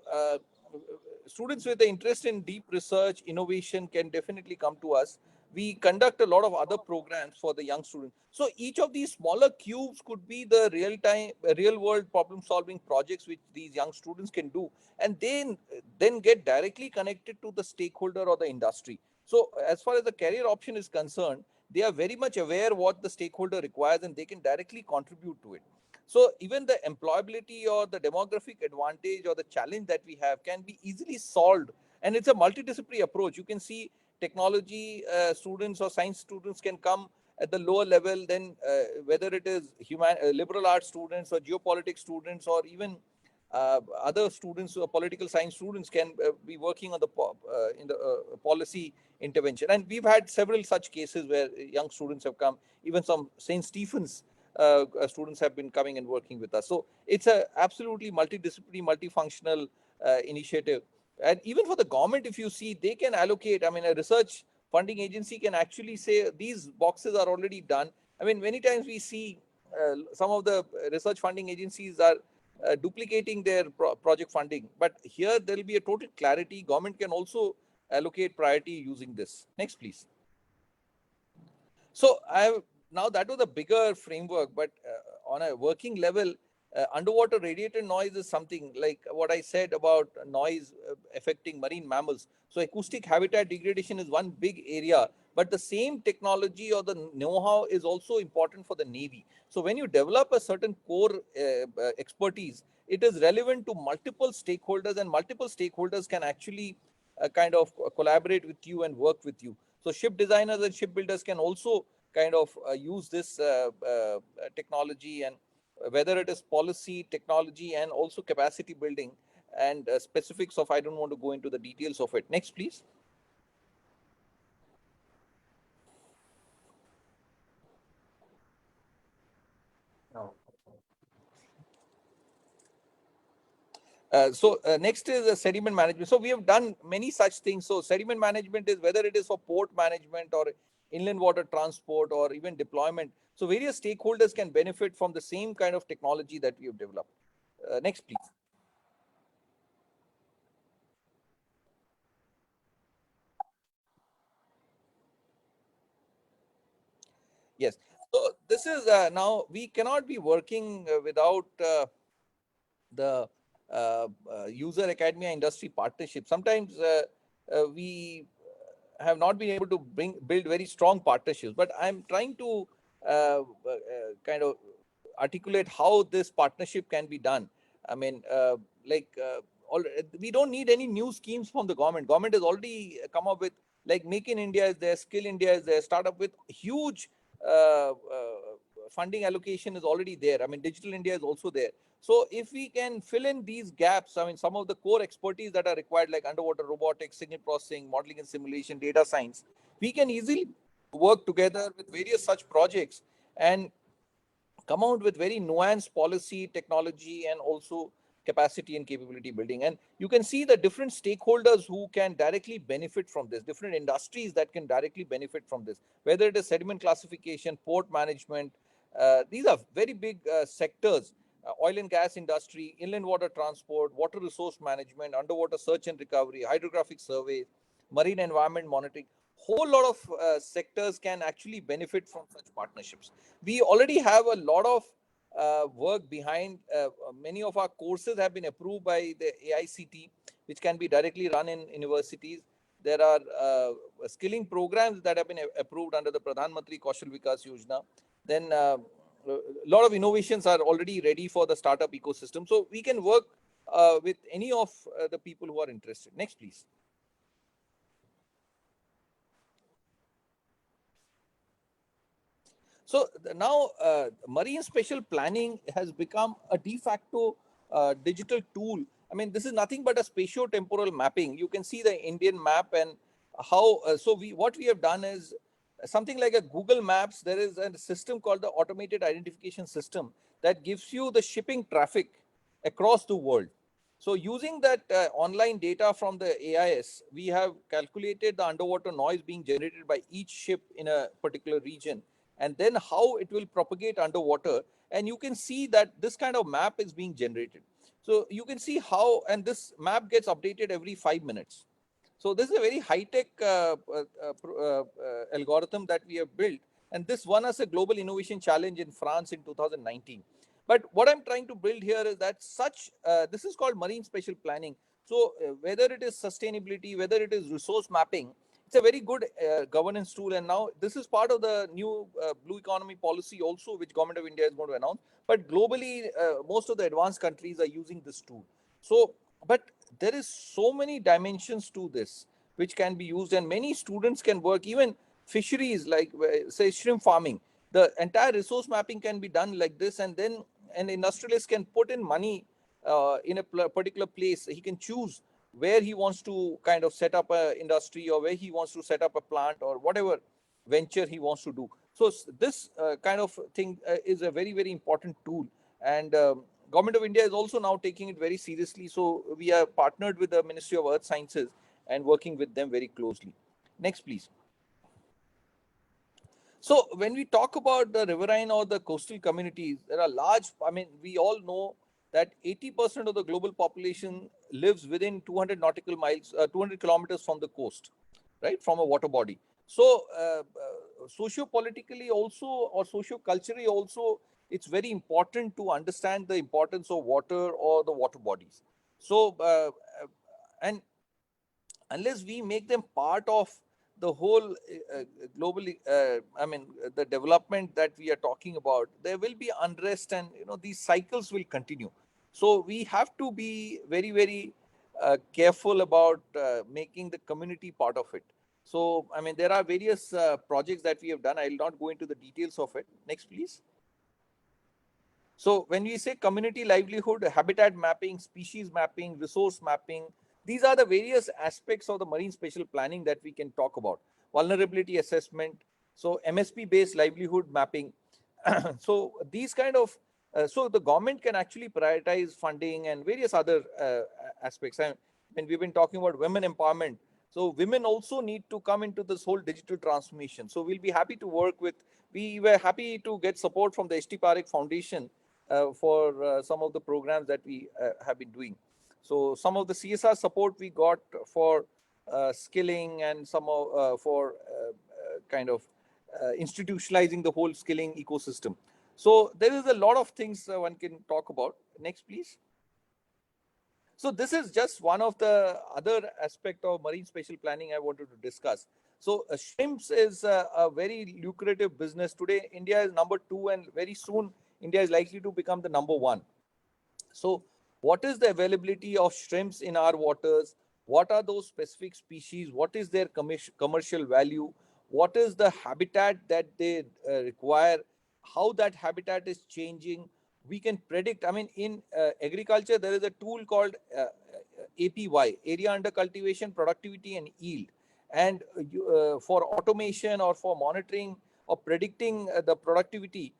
students with the interest in deep research, innovation can definitely come to us. We conduct a lot of other programs for the young students. So each of these smaller cubes could be the real world problem solving projects which these young students can do, and then get directly connected to the stakeholder or the industry. So as far as the career option is concerned, they are very much aware what the stakeholder requires, and they can directly contribute to it. So even the employability or the demographic advantage or the challenge that we have can be easily solved. And it's a multidisciplinary approach. You can see technology students or science students can come at the lower level, then whether it is liberal arts students or geopolitics students, or even other students or political science students can be working on the in the policy intervention. And we've had several such cases where young students have come. Even some St. Stephen's students have been coming and working with us. So it's a absolutely multidisciplinary, multifunctional initiative. And even for the government, if you see, they can allocate. I mean, a research funding agency can actually say these boxes are already done. I mean, many times we see some of the research funding agencies are duplicating their project funding. But here there will be a total clarity. Government can also allocate priority using this. Next, please. So now that was a bigger framework, but on a working level, underwater radiated noise is something like what I said about noise affecting marine mammals. So acoustic habitat degradation is one big area, but the same technology or the know-how is also important for the Navy. So when you develop a certain core expertise, it is relevant to multiple stakeholders, and multiple stakeholders can actually kind of collaborate with you and work with you. So ship designers and shipbuilders can also kind of use this technology, and whether it is policy, technology, and also capacity building, and specifics of, I don't want to go into the details of it. Next, please. Next is sediment management. So we have done many such things. So sediment management is whether it is for port management or inland water transport or even deployment. So various stakeholders can benefit from the same kind of technology that we have developed. Next, please. Yes. So this is now we cannot be working without the user academia industry partnership. Sometimes we have not been able to build very strong partnerships, but I'm trying to kind of articulate how this partnership can be done. I mean, we don't need any new schemes from the government. Government has already come up with like Make in India is there, Skill India is there, Startup with huge funding allocation is already there. I mean, Digital India is also there. So if we can fill in these gaps, I mean, some of the core expertise that are required, like underwater robotics, signal processing, modeling and simulation, data science, we can easily work together with various such projects and come out with very nuanced policy, technology, and also capacity and capability building. And you can see the different stakeholders who can directly benefit from this, different industries that can directly benefit from this, whether it is sediment classification, port management. These are very big sectors. Oil and gas industry, inland water transport, water resource management, underwater search and recovery, hydrographic surveys, marine environment monitoring. Whole lot of sectors can actually benefit from such partnerships. We already have a lot of work behind. Many of our courses have been approved by the AICT, which can be directly run in universities. There are skilling programs that have been approved under the Pradhan Mantri Kaushal Vikas Yojana. Then a lot of innovations are already ready for the startup ecosystem. So we can work with any of the people who are interested. Next, please. So now marine spatial planning has become a de facto digital tool. I mean, this is nothing but a spatio-temporal mapping. You can see the Indian map and how, what we have done is something like a Google Maps. There is a system called the Automated Identification System that gives you the shipping traffic across the world. So using that online data from the AIS, we have calculated the underwater noise being generated by each ship in a particular region, and then how it will propagate underwater. And you can see that this kind of map is being generated. So you can see how, and this map gets updated every 5 minutes. So this is a very high-tech algorithm that we have built. And this won us a global innovation challenge in France in 2019. But what I'm trying to build here is that this is called marine spatial planning. So whether it is sustainability, whether it is resource mapping, it's a very good governance tool. And now this is part of the new blue economy policy also, which Government of India is going to announce. But globally, most of the advanced countries are using this tool. So, but there is so many dimensions to this which can be used, and many students can work. Even fisheries, like say shrimp farming, the entire resource mapping can be done like this, and then an industrialist can put in money in a particular place. He can choose where he wants to kind of set up an industry, or where he wants to set up a plant, or whatever venture he wants to do. So this kind of thing is a very, very important tool. And Government of India is also now taking it very seriously. So we are partnered with the Ministry of Earth Sciences and working with them very closely. Next, please. So when we talk about the riverine or the coastal communities, there are large, I mean, we all know that 80% of the global population lives within 200 nautical miles, 200 kilometers from the coast, right, from a water body. So socio-politically also, or socio-culturally also, it's very important to understand the importance of water or the water bodies. So, and unless we make them part of the whole globally, the development that we are talking about, there will be unrest, and these cycles will continue. So we have to be very, very careful about making the community part of it. So, I mean, there are various projects that we have done. I will not go into the details of it. Next, please. So when we say community livelihood, habitat mapping, species mapping, resource mapping, these are the various aspects of the marine spatial planning that we can talk about. Vulnerability assessment, so MSP-based livelihood mapping. So these kind of, so the government can actually prioritize funding and various other aspects. And we've been talking about women empowerment. So women also need to come into this whole digital transformation. So we'll be happy to work with, we were happy to get support from the HT Parekh Foundation for some of the programs that we have been doing. So some of the CSR support we got for skilling, and some for kind of institutionalizing the whole skilling ecosystem. So there is a lot of things one can talk about. Next, please. So this is just one of the other aspect of marine spatial planning I wanted to discuss. So shrimps is a very lucrative business. Today, India is number 2, and very soon India is likely to become the number 1. So what is the availability of shrimps in our waters? what are those specific species, what is their commercial value, what is the habitat that they require, how that habitat is changing. We can predict. I mean, in agriculture, there is a tool called APY, area under cultivation, productivity and yield. And for automation or for monitoring or predicting the productivity,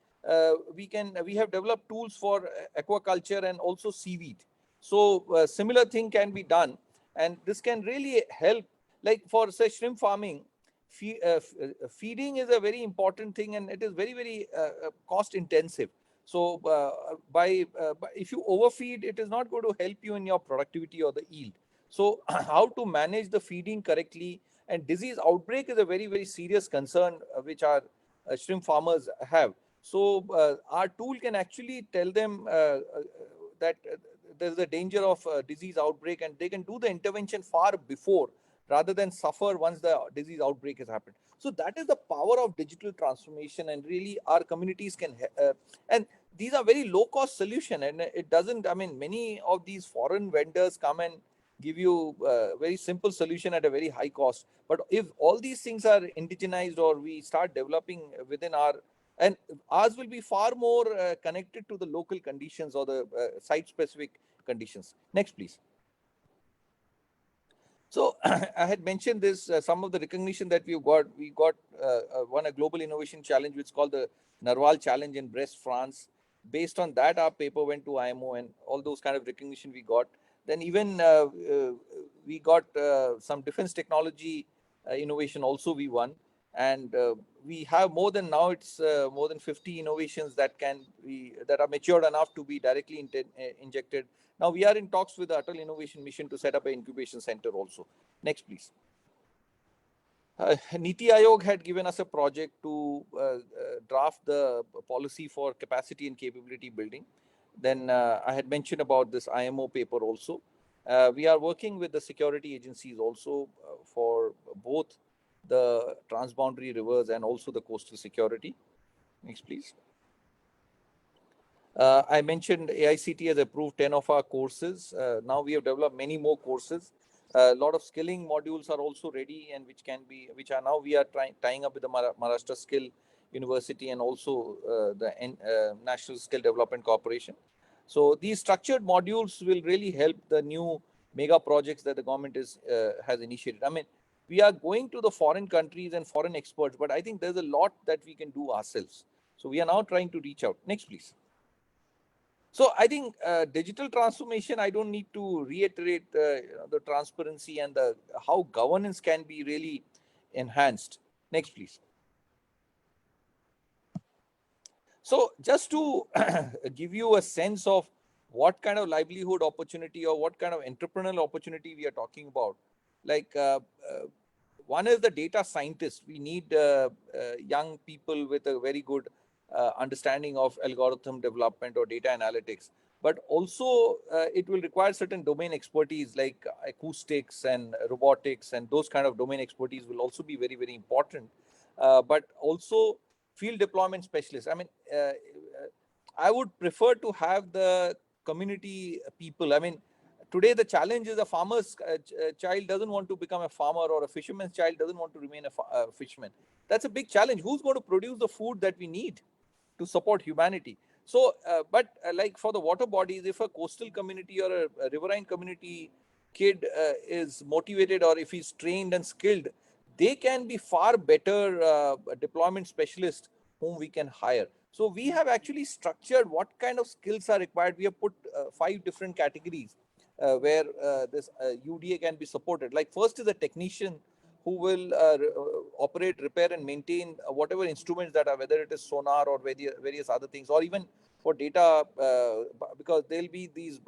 we have developed tools for aquaculture and also seaweed. So similar thing can be done, and this can really help. Like for say shrimp farming, feeding is a very important thing, and it is very cost intensive. So if you overfeed, it is not going to help you in your productivity or the yield. So how to manage the feeding correctly, and disease outbreak is a very serious concern which our shrimp farmers have. So our tool can actually tell them that there's a danger of disease outbreak, and they can do the intervention far before, rather than suffer once the disease outbreak has happened. So that is the power of digital transformation, and really our communities can and these are very low cost solution, and it doesn't, I mean, many of these foreign vendors come and give you a very simple solution at a very high cost. But if all these things are indigenized, or we start developing within our, and ours will be far more connected to the local conditions or the site specific conditions. Next, please. So I had mentioned this, some of the recognition that we got. We got won a global innovation challenge, which is called the Narwal Challenge in Brest, France. Based on that, our paper went to IMO, and all those kind of recognition we got. Then even we got some defense technology innovation also we won. And we have more than, now it's more than 50 innovations that are matured enough to be directly injected. Now we are in talks with the Atal Innovation Mission to set up an incubation center also. Next, please. Niti Aayog had given us a project to draft the policy for capacity and capability building. Then I had mentioned about this IMO paper also. We are working with the security agencies also for both the transboundary rivers and also the coastal security. Next, please. I mentioned AICT has approved 10 of our courses. Now we have developed many more courses. A lot of skilling modules are also ready, and which are now we are tying up with the Maharashtra Skill University and also the National Skill Development Corporation. So these structured modules will really help the new mega projects that the government has initiated. I mean, we are going to the foreign countries and foreign experts, but I think there's a lot that we can do ourselves. So we are now trying to reach out. Next, please. So I think digital transformation, I don't need to reiterate the transparency and how governance can be really enhanced. Next, please. So just to give you a sense of what kind of livelihood opportunity or what kind of entrepreneurial opportunity we are talking about, like one is the data scientist. We need young people with a very good understanding of algorithm development or data analytics, but also it will require certain domain expertise like acoustics and robotics, and those kind of domain expertise will also be very important. But also field deployment specialists. I mean, I would prefer to have the community people. I mean, today the challenge is a farmer's child doesn't want to become a farmer, or a fisherman's child doesn't want to remain a fisherman. That's a big challenge. Who's going to produce the food that we need to support humanity? So, but like for the water bodies, if a coastal community or a riverine community kid is motivated, or if he's trained and skilled, they can be far better deployment specialists whom we can hire. So we have actually structured what kind of skills are required. We have put 5 different categories where this UDA can be supported. Like first is a technician who will operate, repair and maintain whatever instruments that are, whether it is sonar or various other things, or even for data, because there'll be these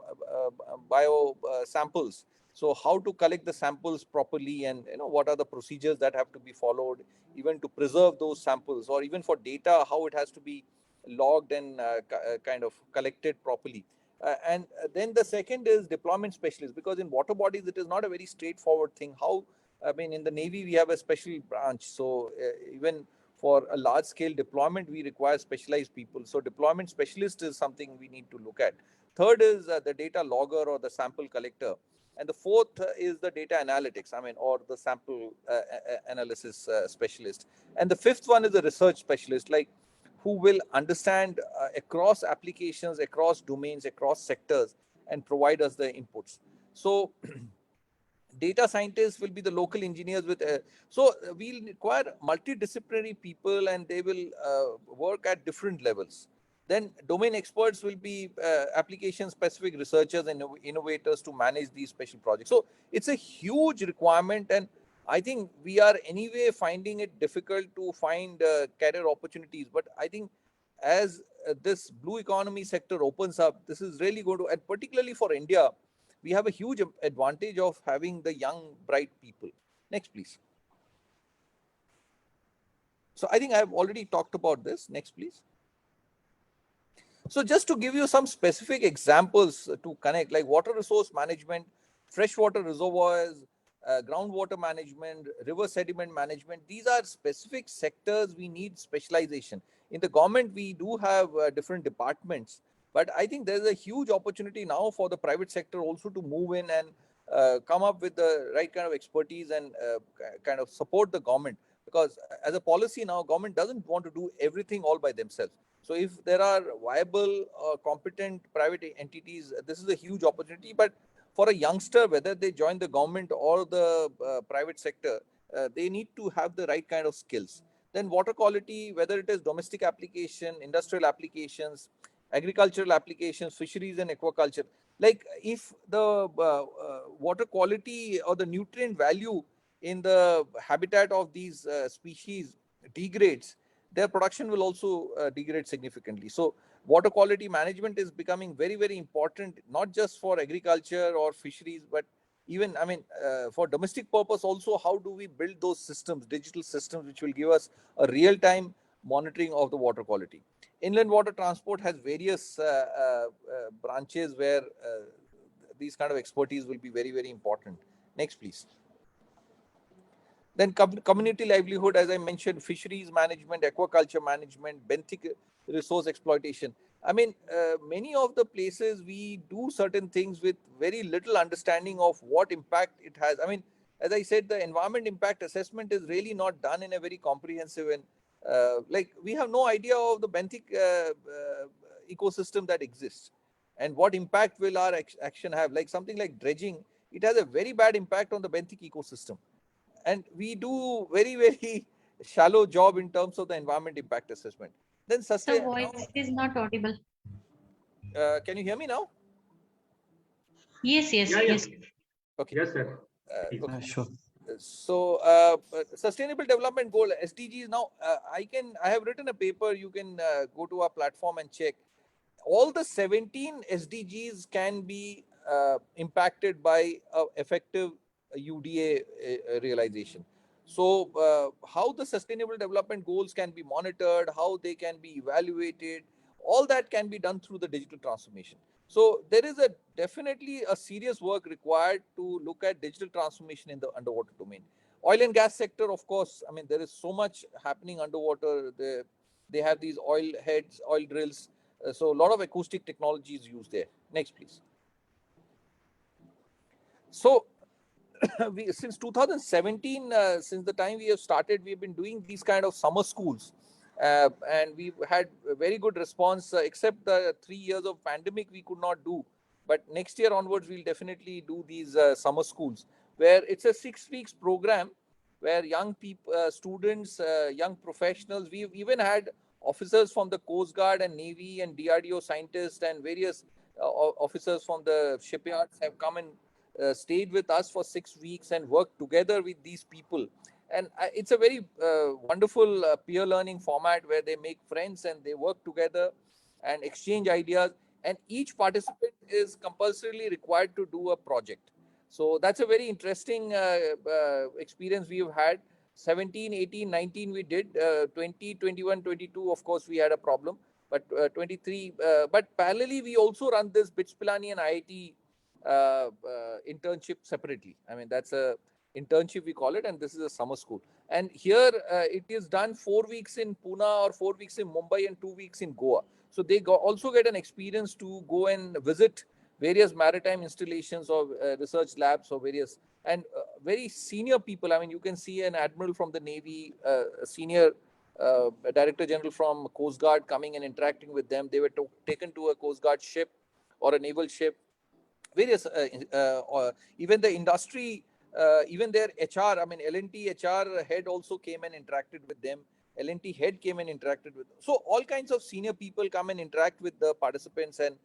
bio samples. So how to collect the samples properly, and what are the procedures that have to be followed, even to preserve those samples, or even for data, how it has to be logged and kind of collected properly. And then the second is deployment specialist, because in water bodies, it is not a very straightforward thing. I mean, in the Navy, we have a special branch. So even for a large scale deployment, we require specialized people. So deployment specialist is something we need to look at. Third is the data logger or the sample collector. And the fourth is the data analytics, or the sample analysis specialist. And the fifth one is the research specialist, like who will understand across applications, across domains, across sectors, and provide us the inputs. So data scientists will be the local engineers with we'll require multidisciplinary people, and they will work at different levels. Then domain experts will be application specific researchers and innovators to manage these special projects. So it's a huge requirement, and I think we are anyway finding it difficult to find career opportunities. But I think as this blue economy sector opens up, this is really going to, and particularly for India, we have a huge advantage of having the young, bright people. Next, please. So I think I've already talked about this. Next, please. So just to give you some specific examples to connect, like water resource management, freshwater reservoirs, groundwater management, river sediment management, these are specific sectors we need specialization. In the government, we do have different departments, but I think there's a huge opportunity now for the private sector also to move in and come up with the right kind of expertise and kind of support the government. Because as a policy now, government doesn't want to do everything all by themselves. So if there are viable, competent private entities, this is a huge opportunity. But for a youngster, whether they join the government or the private sector, they need to have the right kind of skills. Then water quality, whether it is domestic application, industrial applications, agricultural applications, fisheries and aquaculture. Like if the water quality or the nutrient value in the habitat of these species degrades, their production will also degrade significantly. So water quality management is becoming very, very important, not just for agriculture or fisheries, but even, for domestic purpose also. How do we build those systems, digital systems, which will give us a real-time monitoring of the water quality? Inland water transport has various branches where these kind of expertise will be very, very important. Next, please. Then community livelihood, as I mentioned, fisheries management, aquaculture management, benthic resource exploitation. Many of the places we do certain things with very little understanding of what impact it has. As I said, the environment impact assessment is really not done in a very comprehensive and we have no idea of the benthic ecosystem that exists and what impact will our action have. Like something like dredging, it has a very bad impact on the benthic ecosystem. And we do very, very shallow job in terms of the environment impact assessment. Then The voice is not audible. Can you hear me now? Yes. Okay. Yes, sir. Okay. Sure. So sustainable development goal, SDGs. Now I have written a paper. You can go to our platform and check. All the 17 SDGs can be impacted by effective UDA realization. So how the sustainable development goals can be monitored, how they can be evaluated, all that can be done through the digital transformation. So there is definitely a serious work required to look at digital transformation in the underwater domain. Oil and gas sector, of course, there is so much happening underwater. They have these oil heads, oil drills. So a lot of acoustic technology is used there. Next, please. So since 2017, since the time we have started, we've been doing these kind of summer schools. And we've had a very good response, except the 3 years of pandemic we could not do. But next year onwards, we'll definitely do these summer schools, where it's a 6 weeks program where young people, students, young professionals, we've even had officers from the Coast Guard and Navy and DRDO scientists and various officers from the shipyards have come and stayed with us for 6 weeks and worked together with these people. And it's a very wonderful peer learning format where they make friends and they work together and exchange ideas. And each participant is compulsorily required to do a project. So that's a very interesting experience we've had. 17, 18, 19 we did. 20, 21, 22, of course, we had a problem. But 23, but parallelly, we also run this BITS Pilani and IIT internship separately. That's a internship we call it, and this is a summer school. And here it is done 4 weeks in Pune or 4 weeks in Mumbai and 2 weeks in Goa. So they also get an experience to go and visit various maritime installations or research labs or various and very senior people. I mean, you can see an admiral from the Navy, a senior director general from Coast Guard coming and interacting with them. They were taken to a Coast Guard ship or a naval ship. Various, even the industry, even their HR, I mean, L&T HR head also came and interacted with them. L&T head came and interacted with them. So all kinds of senior people come and interact with the participants and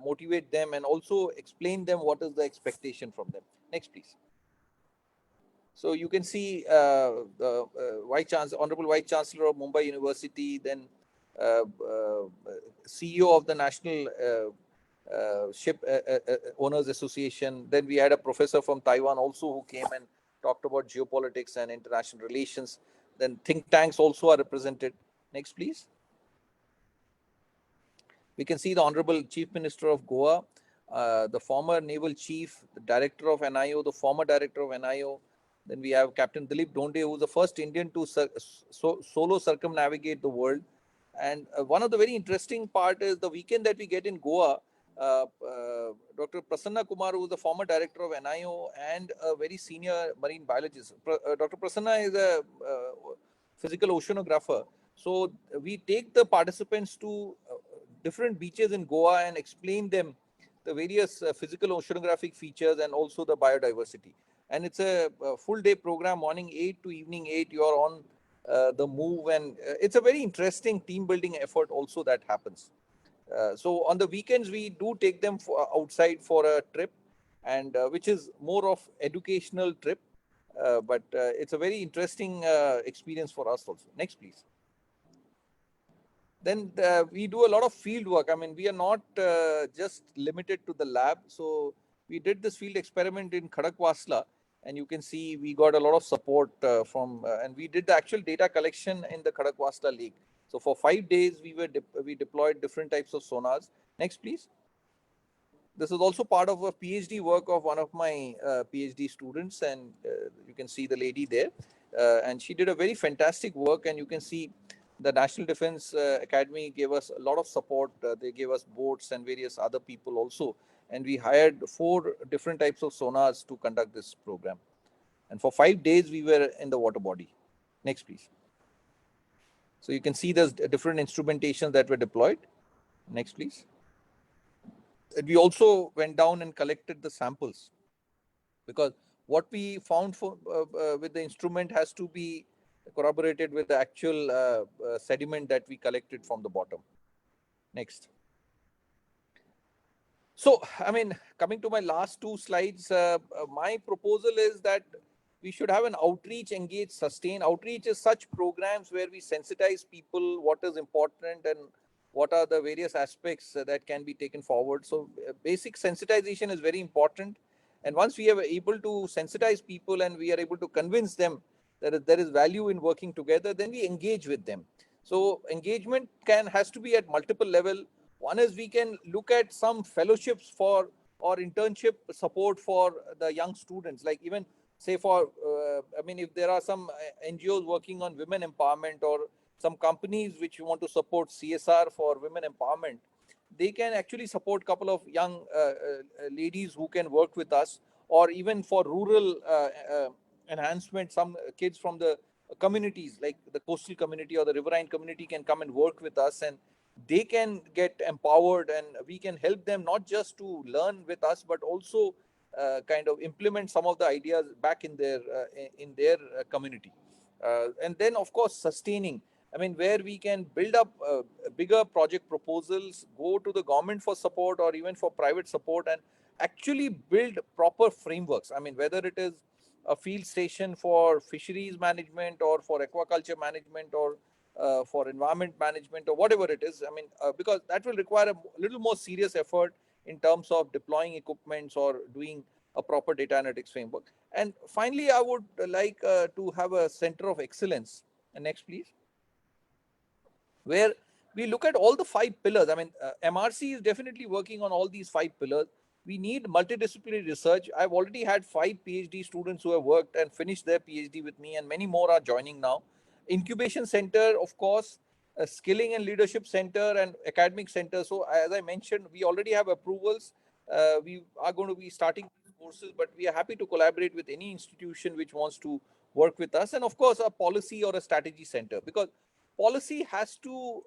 motivate them and also explain them what is the expectation from them. Next, please. So you can see the Honorable Vice Chancellor of Mumbai University, then CEO of the National Ship Owners Association. Then we had a professor from Taiwan also who came and talked about geopolitics and international relations. Then think tanks also are represented. Next, please. We can see the Honorable Chief Minister of Goa, the former Naval Chief, the Director of NIO, the former Director of NIO. Then we have Captain Dilip Donde, who was the first Indian to solo circumnavigate the world. And one of the very interesting part is the weekend that we get in Goa. Dr. Prasanna Kumar, who is the former director of NIO and a very senior marine biologist. Dr. Prasanna is a physical oceanographer. So we take the participants to different beaches in Goa and explain them the various physical oceanographic features and also the biodiversity. And it's a full day program, morning 8 to evening 8. You are on the move, and it's a very interesting team building effort also that happens. So on the weekends, we do take them outside for a trip, and which is more of educational trip, but it's a very interesting experience for us also. Next, please. Then we do a lot of field work. I mean, we are not just limited to the lab. So we did this field experiment in Khadakwasla, and you can see we got a lot of support from, and we did the actual data collection in the Khadakwasla Lake. So for 5 days, we deployed different types of sonars. Next, please. This is also part of a PhD work of one of my PhD students, and you can see the lady there. And she did a very fantastic work, and you can see the National Defense Academy gave us a lot of support. They gave us boats and various other people also. And we hired 4 different types of sonars to conduct this program. And for 5 days, we were in the water body. Next, please. So you can see there's different instrumentations that were deployed. Next, please. And we also went down and collected the samples, because what we found with the instrument has to be corroborated with the actual sediment that we collected from the bottom. Next. So, I mean, coming to my last 2 slides, my proposal is that we should have an outreach, engage, sustain. Outreach is such programs where we sensitize people what is important and what are the various aspects that can be taken forward. So basic sensitization is very important. And once we are able to sensitize people and we are able to convince them that there is value in working together, then we engage with them. So engagement has to be at multiple level. One is we can look at some fellowships for or internship support for the young students, like even say for, I mean, if there are some NGOs working on women empowerment or some companies which want to support CSR for women empowerment, they can actually support a couple of young ladies who can work with us, or even for rural enhancement, some kids from the communities like the coastal community or the riverine community can come and work with us, and they can get empowered, and we can help them not just to learn with us, but also kind of implement some of the ideas back in their community. And then, of course, sustaining. I mean, where we can build up bigger project proposals, go to the government for support or even for private support, and actually build proper frameworks. I mean, whether it is a field station for fisheries management or for aquaculture management or for environment management or whatever it is. I mean, because that will require a little more serious effort in terms of deploying equipments or doing a proper data analytics framework. And finally, I would like to have a center of excellence. And next, please. Where we look at all the 5 pillars. I mean, MRC is definitely working on all these 5 pillars. We need multidisciplinary research. I've already had 5 PhD students who have worked and finished their PhD with me, and many more are joining now. Incubation center, of course, a skilling and leadership center and academic center. So as I mentioned, we already have approvals we are going to be starting courses, but we are happy to collaborate with any institution which wants to work with us, and of course a policy or a strategy center, because policy has to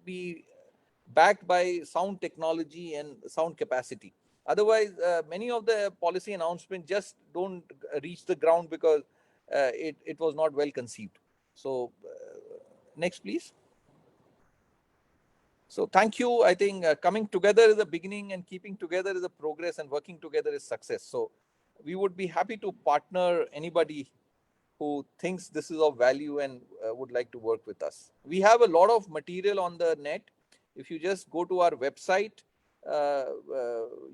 be backed by sound technology and sound capacity. Otherwise, many of the policy announcements just don't reach the ground because it was not well conceived. So next, please. So thank you. I think coming together is a beginning, and keeping together is a progress, and working together is success. So we would be happy to partner anybody who thinks this is of value and would like to work with us. We have a lot of material on the net. If you just go to our website,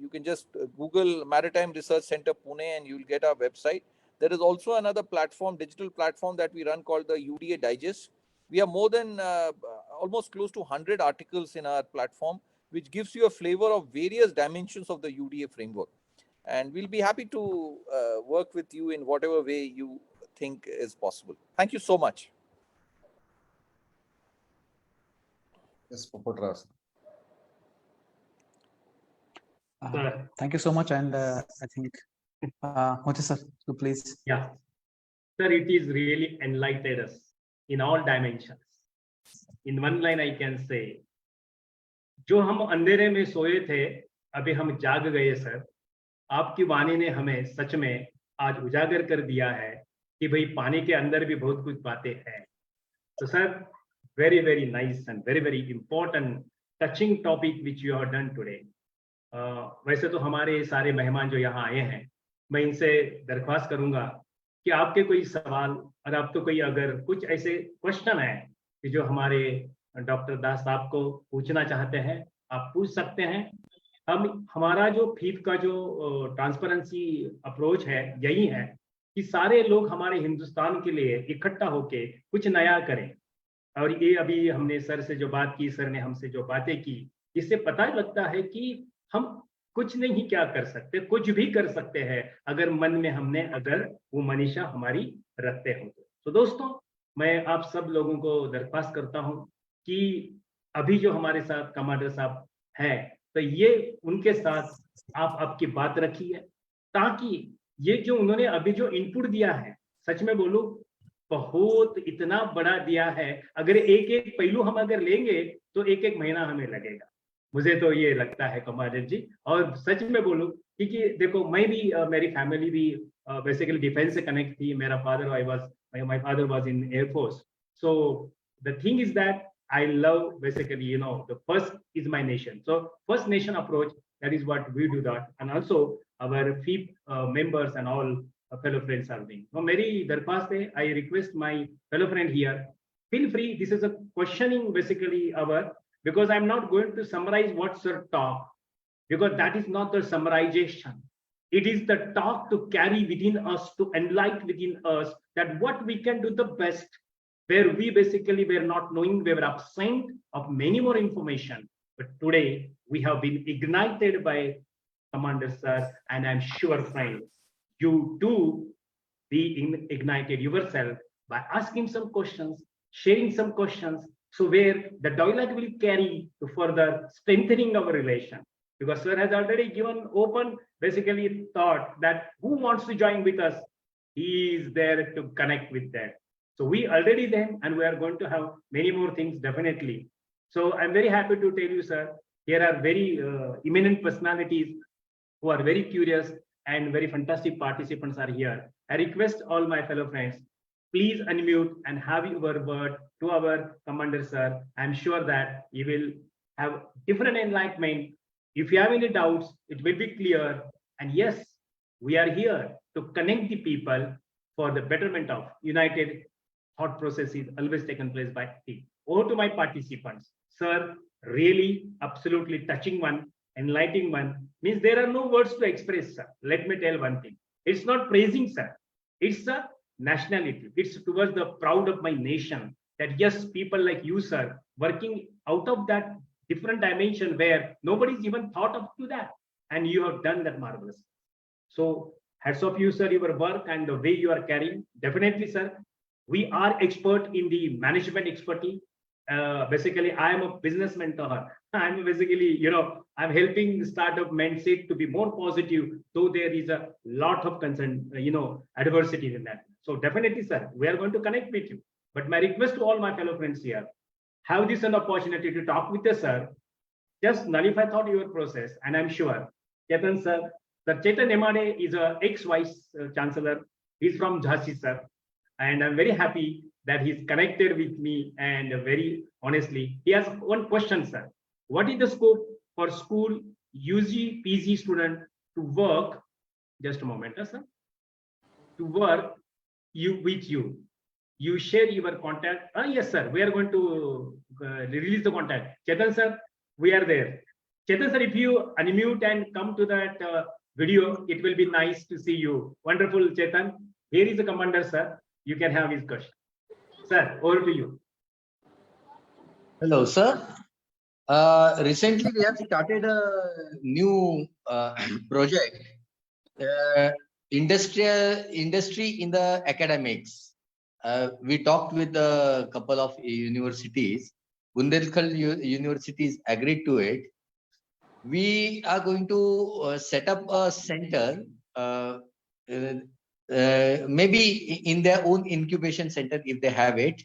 you can just Google Maritime Research Center Pune and you'll get our website. There is also another platform, digital platform that we run called the UDA Digest. We have more than almost close to 100 articles in our platform, which gives you a flavor of various dimensions of the UDA framework. And we'll be happy to work with you in whatever way you think is possible. Thank you so much. Yes, Popotra. Thank you so much. And I think, Mochi sir, so please. Yeah, sir, it is really enlightened us in all dimensions. In one line, I can say, जो हम अंधेरे में सोए थे, अभी हम जाग गए सर. आपकी वाणी ने हमें सच में आज उजागर कर दिया है कि भाई पानी के अंदर भी बहुत कुछ बातें हैं. So sir, very, very nice and very, very important, touching topic which you have done today. वैसे तो हमारे सारे मेहमान जो यहाँ आए हैं, मैं इनसे दरख्वास्त करूंगा कि आपके कोई सवाल और आपको कोई अगर कुछ ऐसे क्वेश्चन है कि जो हमारे डॉक्टर दास साहब को पूछना चाहते हैं, आप पूछ सकते हैं. हमारा जो FIIP का जो ट्रांसपेरेंसी अप्रोच है यही है कि सारे लोग हमारे हिंदुस्तान के लिए इकट्ठा होके कुछ नया करें. और ये अभी हमने सर से जो बात की, सर ने हमसे जो बातें की, इससे पता लगता है कि हम कुछ नहीं क्या कर सकते, कुछ भी कर सकते हैं अगर मन में हमने अगर वो मनीषा हमारी रखते हो. तो दोस्तों, मैं आप सब लोगों को दरख्वास्त करता हूं कि अभी जो हमारे साथ कमांडर साहब हैं, तो ये उनके साथ आप आपकी बात रखिए, ताकि ये जो उन्होंने अभी जो इनपुट दिया है, सच में बोलूं बहुत इतना बड़ा दिया है. अगर एक एक पहलू हम अगर लेंगे तो एक एक महीना हमें लगेगा, मुझे तो ये लगता है कमांडर जी. और सच में बोलूं क्योंकि देखो, मैं भी मेरी फैमिली भी बेसिकली डिफेंस से कनेक्ट थी. मेरा father my father was in Air Force. So the thing is that I love basically, you know, the first is my nation. So first nation approach, that is what we do that. And also our FIIP members and all fellow friends are doing. So मेरी दरख्वास्त है, I request my fellow friend here, feel free. This is a questioning basically because I'm not going to summarize what sir talk, because that is not the summarization. It is the talk to carry within us, to enlighten within us that what we can do the best, where we basically were not knowing, we were absent of many more information. But today we have been ignited by Commander sir, and I'm sure, friends, you too be ignited yourself by asking some questions, sharing some questions, so where the dialogue will carry to further strengthening our relation. Because sir has already given open basically thought that who wants to join with us, he is there to connect with that. So we already then, and we are going to have many more things definitely. So I'm very happy to tell you, sir, here are very eminent personalities who are very curious, and very fantastic participants are here. I request all my fellow friends, please unmute and have your word to our Commander sir. I'm sure that you will have different enlightenment. If you have any doubts, it will be clear. And yes, we are here to connect the people for the betterment of united thought processes always taken place by FIIP. Over to my participants. Sir, really, absolutely touching one, enlightening one, means there are no words to express, sir. Let me tell one thing. It's not praising, sir. It's a nationality. It's towards the proud of my nation that yes, people like you, sir, working out of that different dimension where nobody's even thought of to that. And you have done that marvelous. So hats off you, sir, your work and the way you are carrying. Definitely, sir. We are expert in the management expertise. Basically, I am a business mentor. I'm basically, I'm helping startup mindset to be more positive, though there is a lot of concern, adversity in that. So definitely, sir, we are going to connect with you. But my request to all my fellow friends here, have this an opportunity to talk with the sir, just nullify thought your process, and I'm sure Chetan sir, the Chetan Emade is a ex-vice chancellor. He's from Jhansi sir, and I'm very happy that he's connected with me. And very honestly, he has one question, sir. What is the scope for school UG PG student to work? Just a moment, sir. To work with you. You share your contact. Yes, sir. We are going to release the contact. Chetan sir, we are there. Chetan sir, if you unmute and come to that video, it will be nice to see you. Wonderful, Chetan. Here is the commander, sir. You can have his question. Sir, over to you. Hello, sir. Recently, we have started a new project, industry in the academics. We talked with a couple of universities. Bundelkhand universities agreed to it. We are going to set up a center, maybe in their own incubation center if they have it.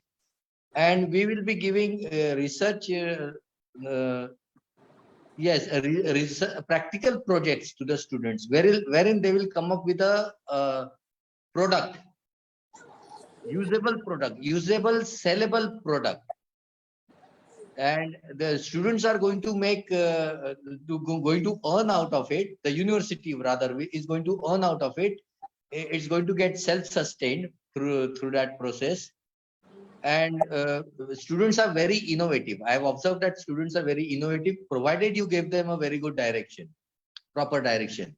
And we will be giving research, practical projects to the students, wherein they will come up with a product, usable, sellable product. And the students are going to going to earn out of it. The university rather is going to earn out of it. It's going to get self-sustained through that process. And students are very innovative. I have observed that students are very innovative, provided you give them a very good direction, proper direction.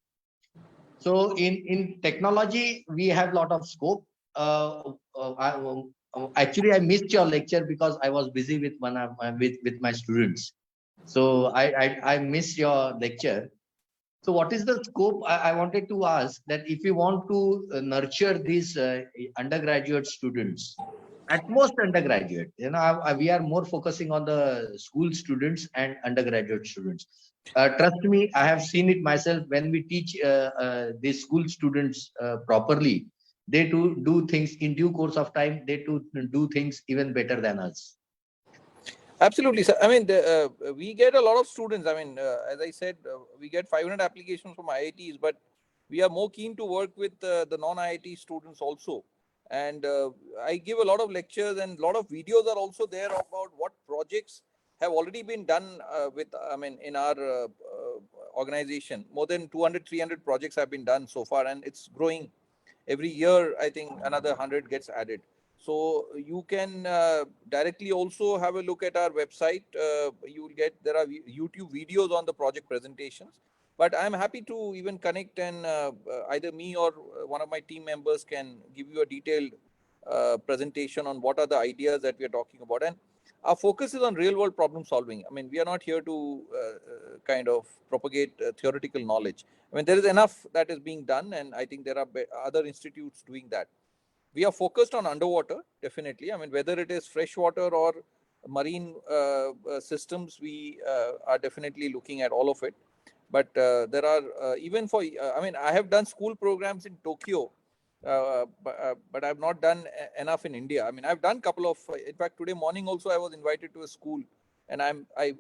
So in technology, we have a lot of scope. Actually, I missed your lecture because I was busy with with my students. So I missed your lecture. So what is the scope? I wanted to ask that if we want to nurture these undergraduate students, at most undergraduate, we are more focusing on the school students and undergraduate students. Trust me, I have seen it myself. When we teach the school students properly, they do things in due course of time. They do things even better than us. Absolutely, sir. I mean, we get a lot of students. I mean, as I said, we get 500 applications from IITs, but we are more keen to work with the non-IIT students also. And I give a lot of lectures, and a lot of videos are also there about what projects have already been done in our organization. More than 200, 300 projects have been done so far, and it's growing. Every year, I think another 100 gets added. So you can directly also have a look at our website. You will get, there are YouTube videos on the project presentations. But I'm happy to even connect, and either me or one of my team members can give you a detailed presentation on what are the ideas that we are talking about. And our focus is on real world problem solving. I mean, we are not here to kind of propagate theoretical knowledge. I mean, there is enough that is being done, and I think there are other institutes doing that. We are focused on underwater, definitely. I mean, whether it is freshwater or marine systems, we are definitely looking at all of it. But there are even for, I mean, I have done school programs in Tokyo, but I've not done enough in India. I mean, I've done a couple of, in fact, today morning also I was invited to a school, and I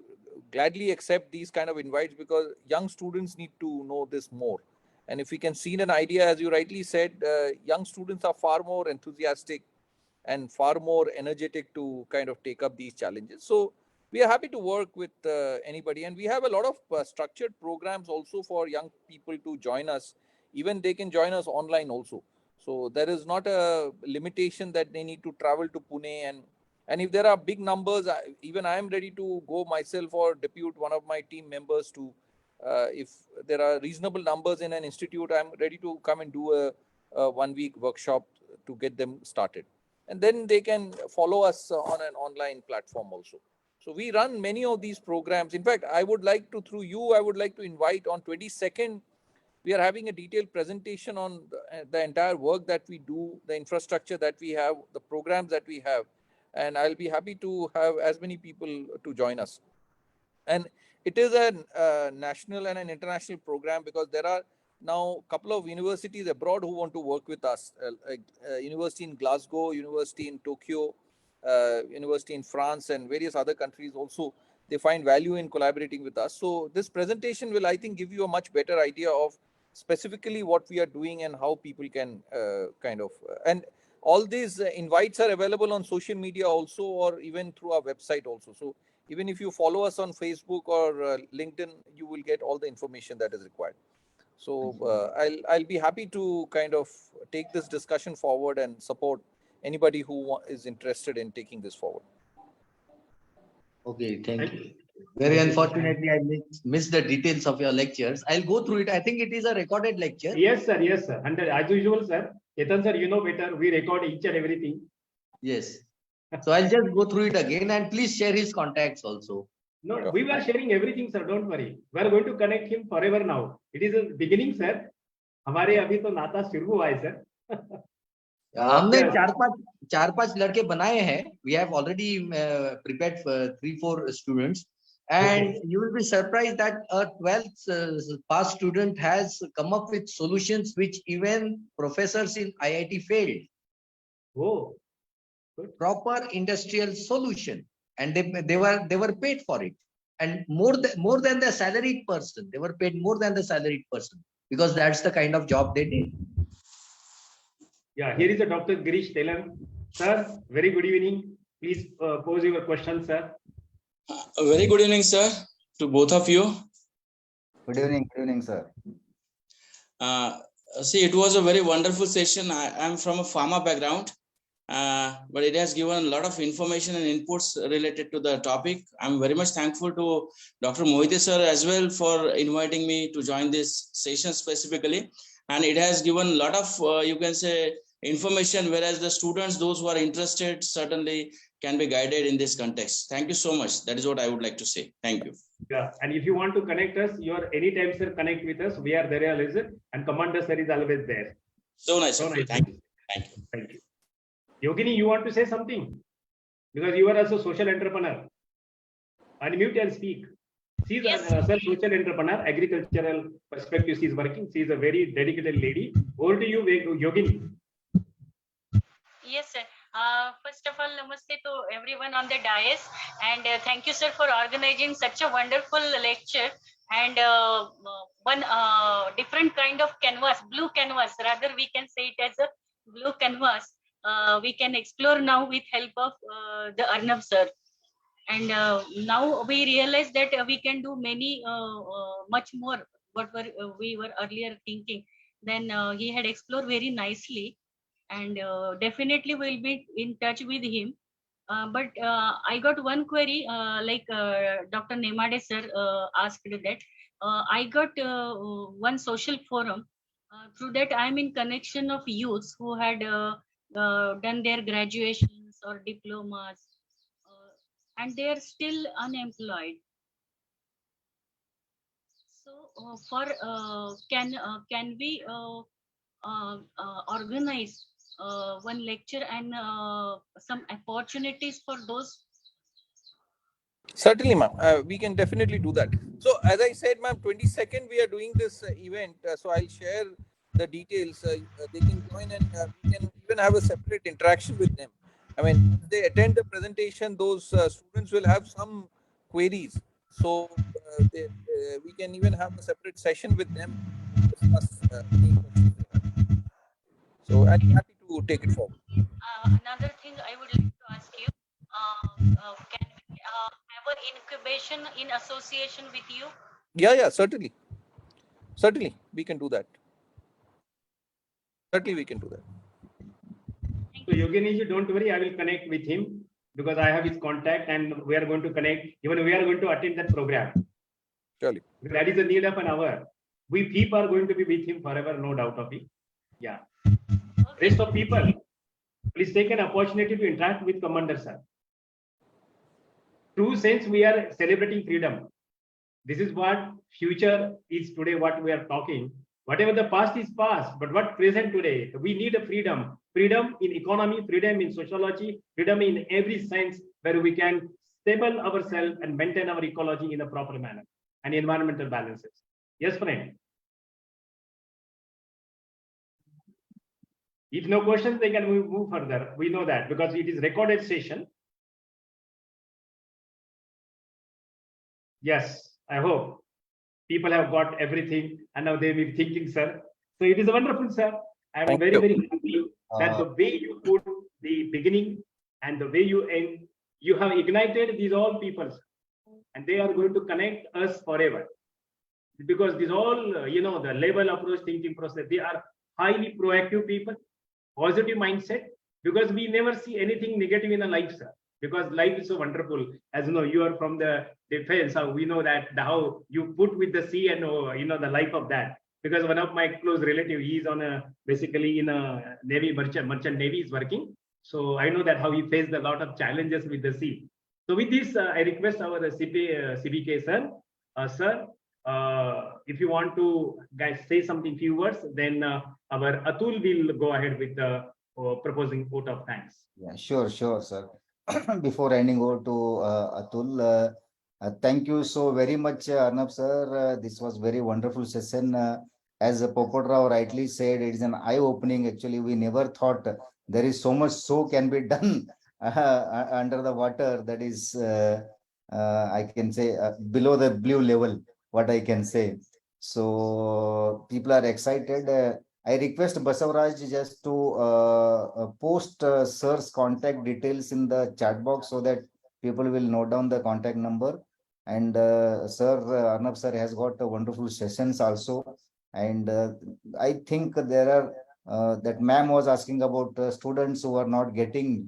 gladly accept these kind of invites because young students need to know this more. And if we can see an idea, as you rightly said, young students are far more enthusiastic and far more energetic to kind of take up these challenges. So we are happy to work with anybody. And we have a lot of structured programs also for young people to join us. Even they can join us online also. So there is not a limitation that they need to travel to Pune. And if there are big numbers, even I am ready to go myself or depute one of my team members to, if there are reasonable numbers in an institute, I'm ready to come and do a 1 week workshop to get them started. And then they can follow us on an online platform also. So we run many of these programs. In fact, I would like to, through you, I would like to invite on 22nd, we are having a detailed presentation on the entire work that we do, the infrastructure that we have, the programs that we have. and I'll be happy to have as many people to join us. And it is a national and an international program, because there are now a couple of universities abroad who want to work with us. University in Glasgow, university in Tokyo, university in France, and various other countries also. They find value in collaborating with us. So this presentation will, I think, give you a much better idea of specifically what we are doing and how people can and all these invites are available on social media also, or even through our website also. So even if you follow us on Facebook or LinkedIn, you will get all the information that is required. So I'll be happy to kind of take this discussion forward and support anybody who is interested in taking this forward. Okay, thank you. Very unfortunately, I missed the details of your lectures. I'll go through it. I think it is a recorded lecture. Yes, sir. Yes, sir. And as usual, sir, Ketan sir, you know better. We record each and everything. Yes. So I'll just go through it again, and please share his contacts also. No, we were sharing everything, sir. Don't worry. We are going to connect him forever now. It is a beginning, sir. हमारे अभी तो नाता शुरू हुआ है, sir. हमने चार पांच लड़के बनाए हैं. We have already prepared for 3-4 students, and you will be surprised that a 12th pass student has come up with solutions which even professors in IIT failed. Oh, good. Proper industrial solution, and they were paid for it, and more than the salaried person. They were paid more than the salaried person, because that's the kind of job they did. Yeah, here is a Dr. Girish Telan. Sir, very good evening. Please pose your question, sir. Very good evening, sir, to both of you. Good evening, sir. See, it was a very wonderful session. I am from a pharma background, but it has given a lot of information and inputs related to the topic. I'm very much thankful to Dr. Mohite sir as well for inviting me to join this session specifically. And it has given a lot of, you can say, information, whereas the students, those who are interested, certainly can be guided in this context. Thank you so much. That is what I would like to say. Thank you. Yeah, and if you want to connect us, you are anytime, sir, connect with us. We are there always, and Commander sir is always there. So nice. So nice. Thank you. Thank you. Thank you. Yogini, you want to say something? Because you are also social entrepreneur. Unmute and speak. She is Yes. a social entrepreneur, agricultural perspective. She is working. She is a very dedicated lady. Over to you, Yogini. Yes, sir. First of all, namaste to everyone on the dais, and thank you, sir, for organizing such a wonderful lecture, and one different kind of canvas, blue canvas, rather we can say it as a blue canvas. We can explore now with help of the Arnab sir. And now we realize that we can do many, much more what we were earlier thinking. Then he had explored very nicely, and definitely we'll be in touch with him. But I got one query, like Dr. Nemade sir asked that. I got one social forum. Through that, I'm in connection of youths who had done their graduations or diplomas, and they are still unemployed. So can we organize one lecture and some opportunities for those? Certainly, ma'am. We can definitely do that. So, as I said, ma'am, 22nd we are doing this event. So, I'll share the details. They can join, and we can even have a separate interaction with them. I mean, once they attend the presentation, those students will have some queries. So, we can even have a separate session with them to discuss any questions they have. So, I'll be happy to take it forward. Another thing I would like to ask you, can we have an incubation in association with you? Yeah, certainly. Certainly, we can do that. Certainly, we can do that. So Yogini, don't worry, I will connect with him because I have his contact, and we are going to connect. Even we are going to attend that program. Surely. That is a need of an hour. We FIIP are going to be with him forever, no doubt of it. Yeah. Okay. Rest of people, please take an opportunity to interact with Commander sir. True sense, we are celebrating freedom. This is what future is today, what we are talking. Whatever the past is past, but what present today? We need a freedom. Freedom in economy, freedom in sociology, freedom in every sense where we can stable ourselves and maintain our ecology in a proper manner and environmental balances. Yes, friend. If no questions, they can move further. We know that because it is recorded session. Yes, I hope people have got everything and now they will be thinking, sir. So it is wonderful, sir. I'm Thank very, you. very happy that the way you put the beginning and the way you end, you have ignited these all people, and they are going to connect us forever. Because these all, the label approach thinking process, they are highly proactive people, positive mindset, because we never see anything negative in a life, sir. Because life is so wonderful. As you know, you are from the defense, how we know that how you put with the sea and the life of that. Because one of my close relative, he is on basically in a navy merchant navy is working. So I know that how he faced a lot of challenges with the sea. So with this, I request our CBK sir, sir, if you want to guys say something few words, then our Atul will go ahead with the proposing vote of thanks. Yeah, sure, sir. Before handing over to Atul, thank you so very much, Arnab sir. This was very wonderful session. As Popat Rao rightly said, it is an eye-opening. Actually, we never thought there is so much so can be done under the water. That is, I can say, below the blue level. What I can say. So people are excited. I request Basavaraj just to post sir's contact details in the chat box so that people will note down the contact number. And sir, Arnab sir has got wonderful sessions also. And I think there are that ma'am was asking about students who are not getting,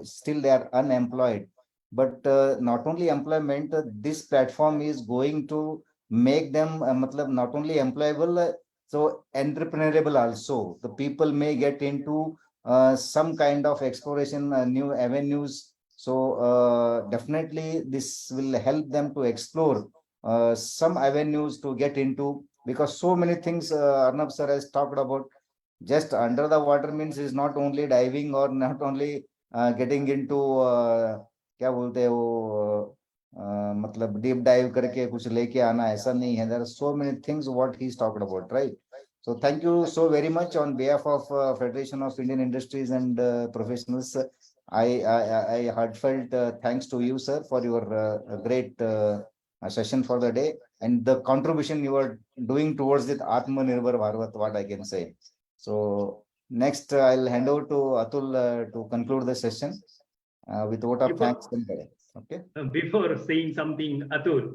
still they are unemployed. But not only employment, this platform is going to make them not only employable, so entrepreneurable also. The people may get into some kind of exploration, new avenues. So definitely this will help them to explore some avenues to get into, because so many things Arnab sir has talked about. Just under the water means is not only diving or not only getting into क्या बोलते हैं वो मतलब deep dive करके कुछ लेके आना, ऐसा नहीं है. There are so many things what he's talked about, right? So thank you so very much on behalf of Federation of Indian Industries and Professionals. I heartfelt thanks to you, sir, for your great session for the day and the contribution you are doing towards it Atmanirbhar Bharat, what I can say. So next I'll hand over to Atul to conclude the session with vote of thanks. Okay. Before saying something, Atul,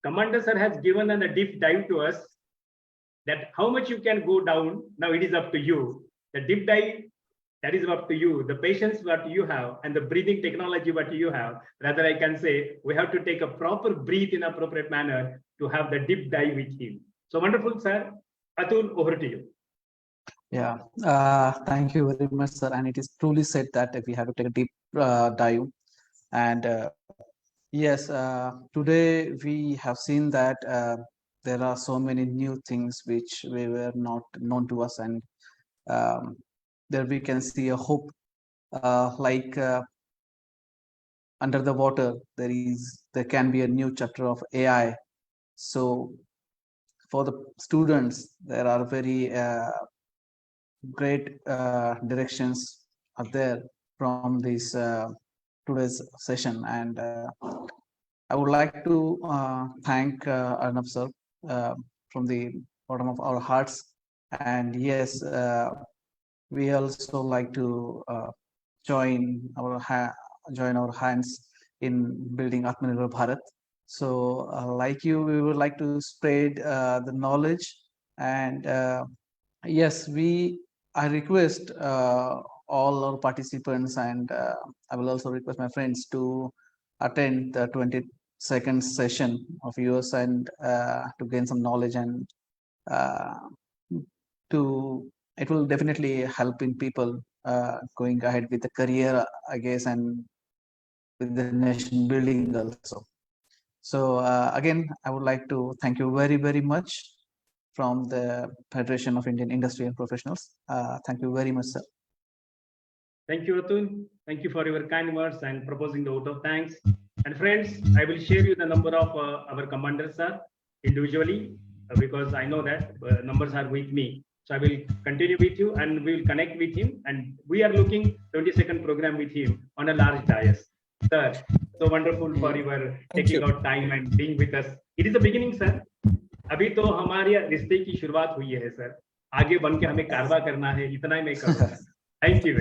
Commander sir has given a deep dive to us that how much you can go down. Now it is up to you. The deep dive, that is up to you. The patience what you have and the breathing technology what you have. Rather, I can say we have to take a proper breathe in appropriate manner to have the deep dive with him. So wonderful, sir. Atul, over to you. Yeah, thank you very much, sir. And it is truly said that we have to take a deep dive. And yes, today we have seen that there are so many new things which we were not known to us, and there we can see a hope. Like under the water, there can be a new chapter of AI. So for the students, there are very great directions are there from this today's session, and I would like to thank Arnab sir from the bottom of our hearts. And yes, we also like to join our hands in building Atmanirbhar Bharat. So, like you, we would like to spread the knowledge, and yes, I request all our participants, and I will also request my friends to attend the 22nd session of yours, and to gain some knowledge, and it will definitely help in people going ahead with the career, I guess, and with the nation building also. So again, I would like to thank you very, very much. from the Federation of Indian Industry and Professionals. Thank you very much, sir. Thank you, Atul. Thank you for your kind words and proposing the vote of thanks. And friends, I will share you the number of our commanders, sir, individually, because I know that numbers are with me. So I will continue with you and we will connect with him. And we are looking 20-second program with him on a large dais. Sir, so wonderful for your taking out time and being with us. It is the beginning, sir. अभी तो हमारे रिश्ते की शुरुआत हुई है, sir. आगे बन के हमें कारवा करना है. इतना ही मैं करूँगा. Thank you.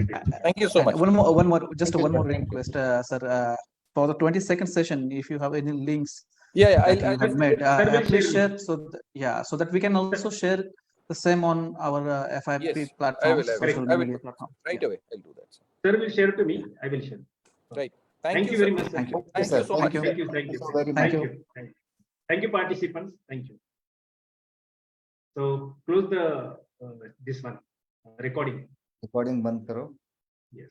Thank you so much. One more request, sir. For the 22nd session, if you have any links that you have made, please share so that we can also share the same on our FIIP platform, social media platform. Right away, I'll do that. Sir will share to me. I will share. Right. Thank you very much. Thank you. Thank you so much. Thank you. Thank you, participants. Thank you. So close the this one recording. Recording बंद करो. Yes.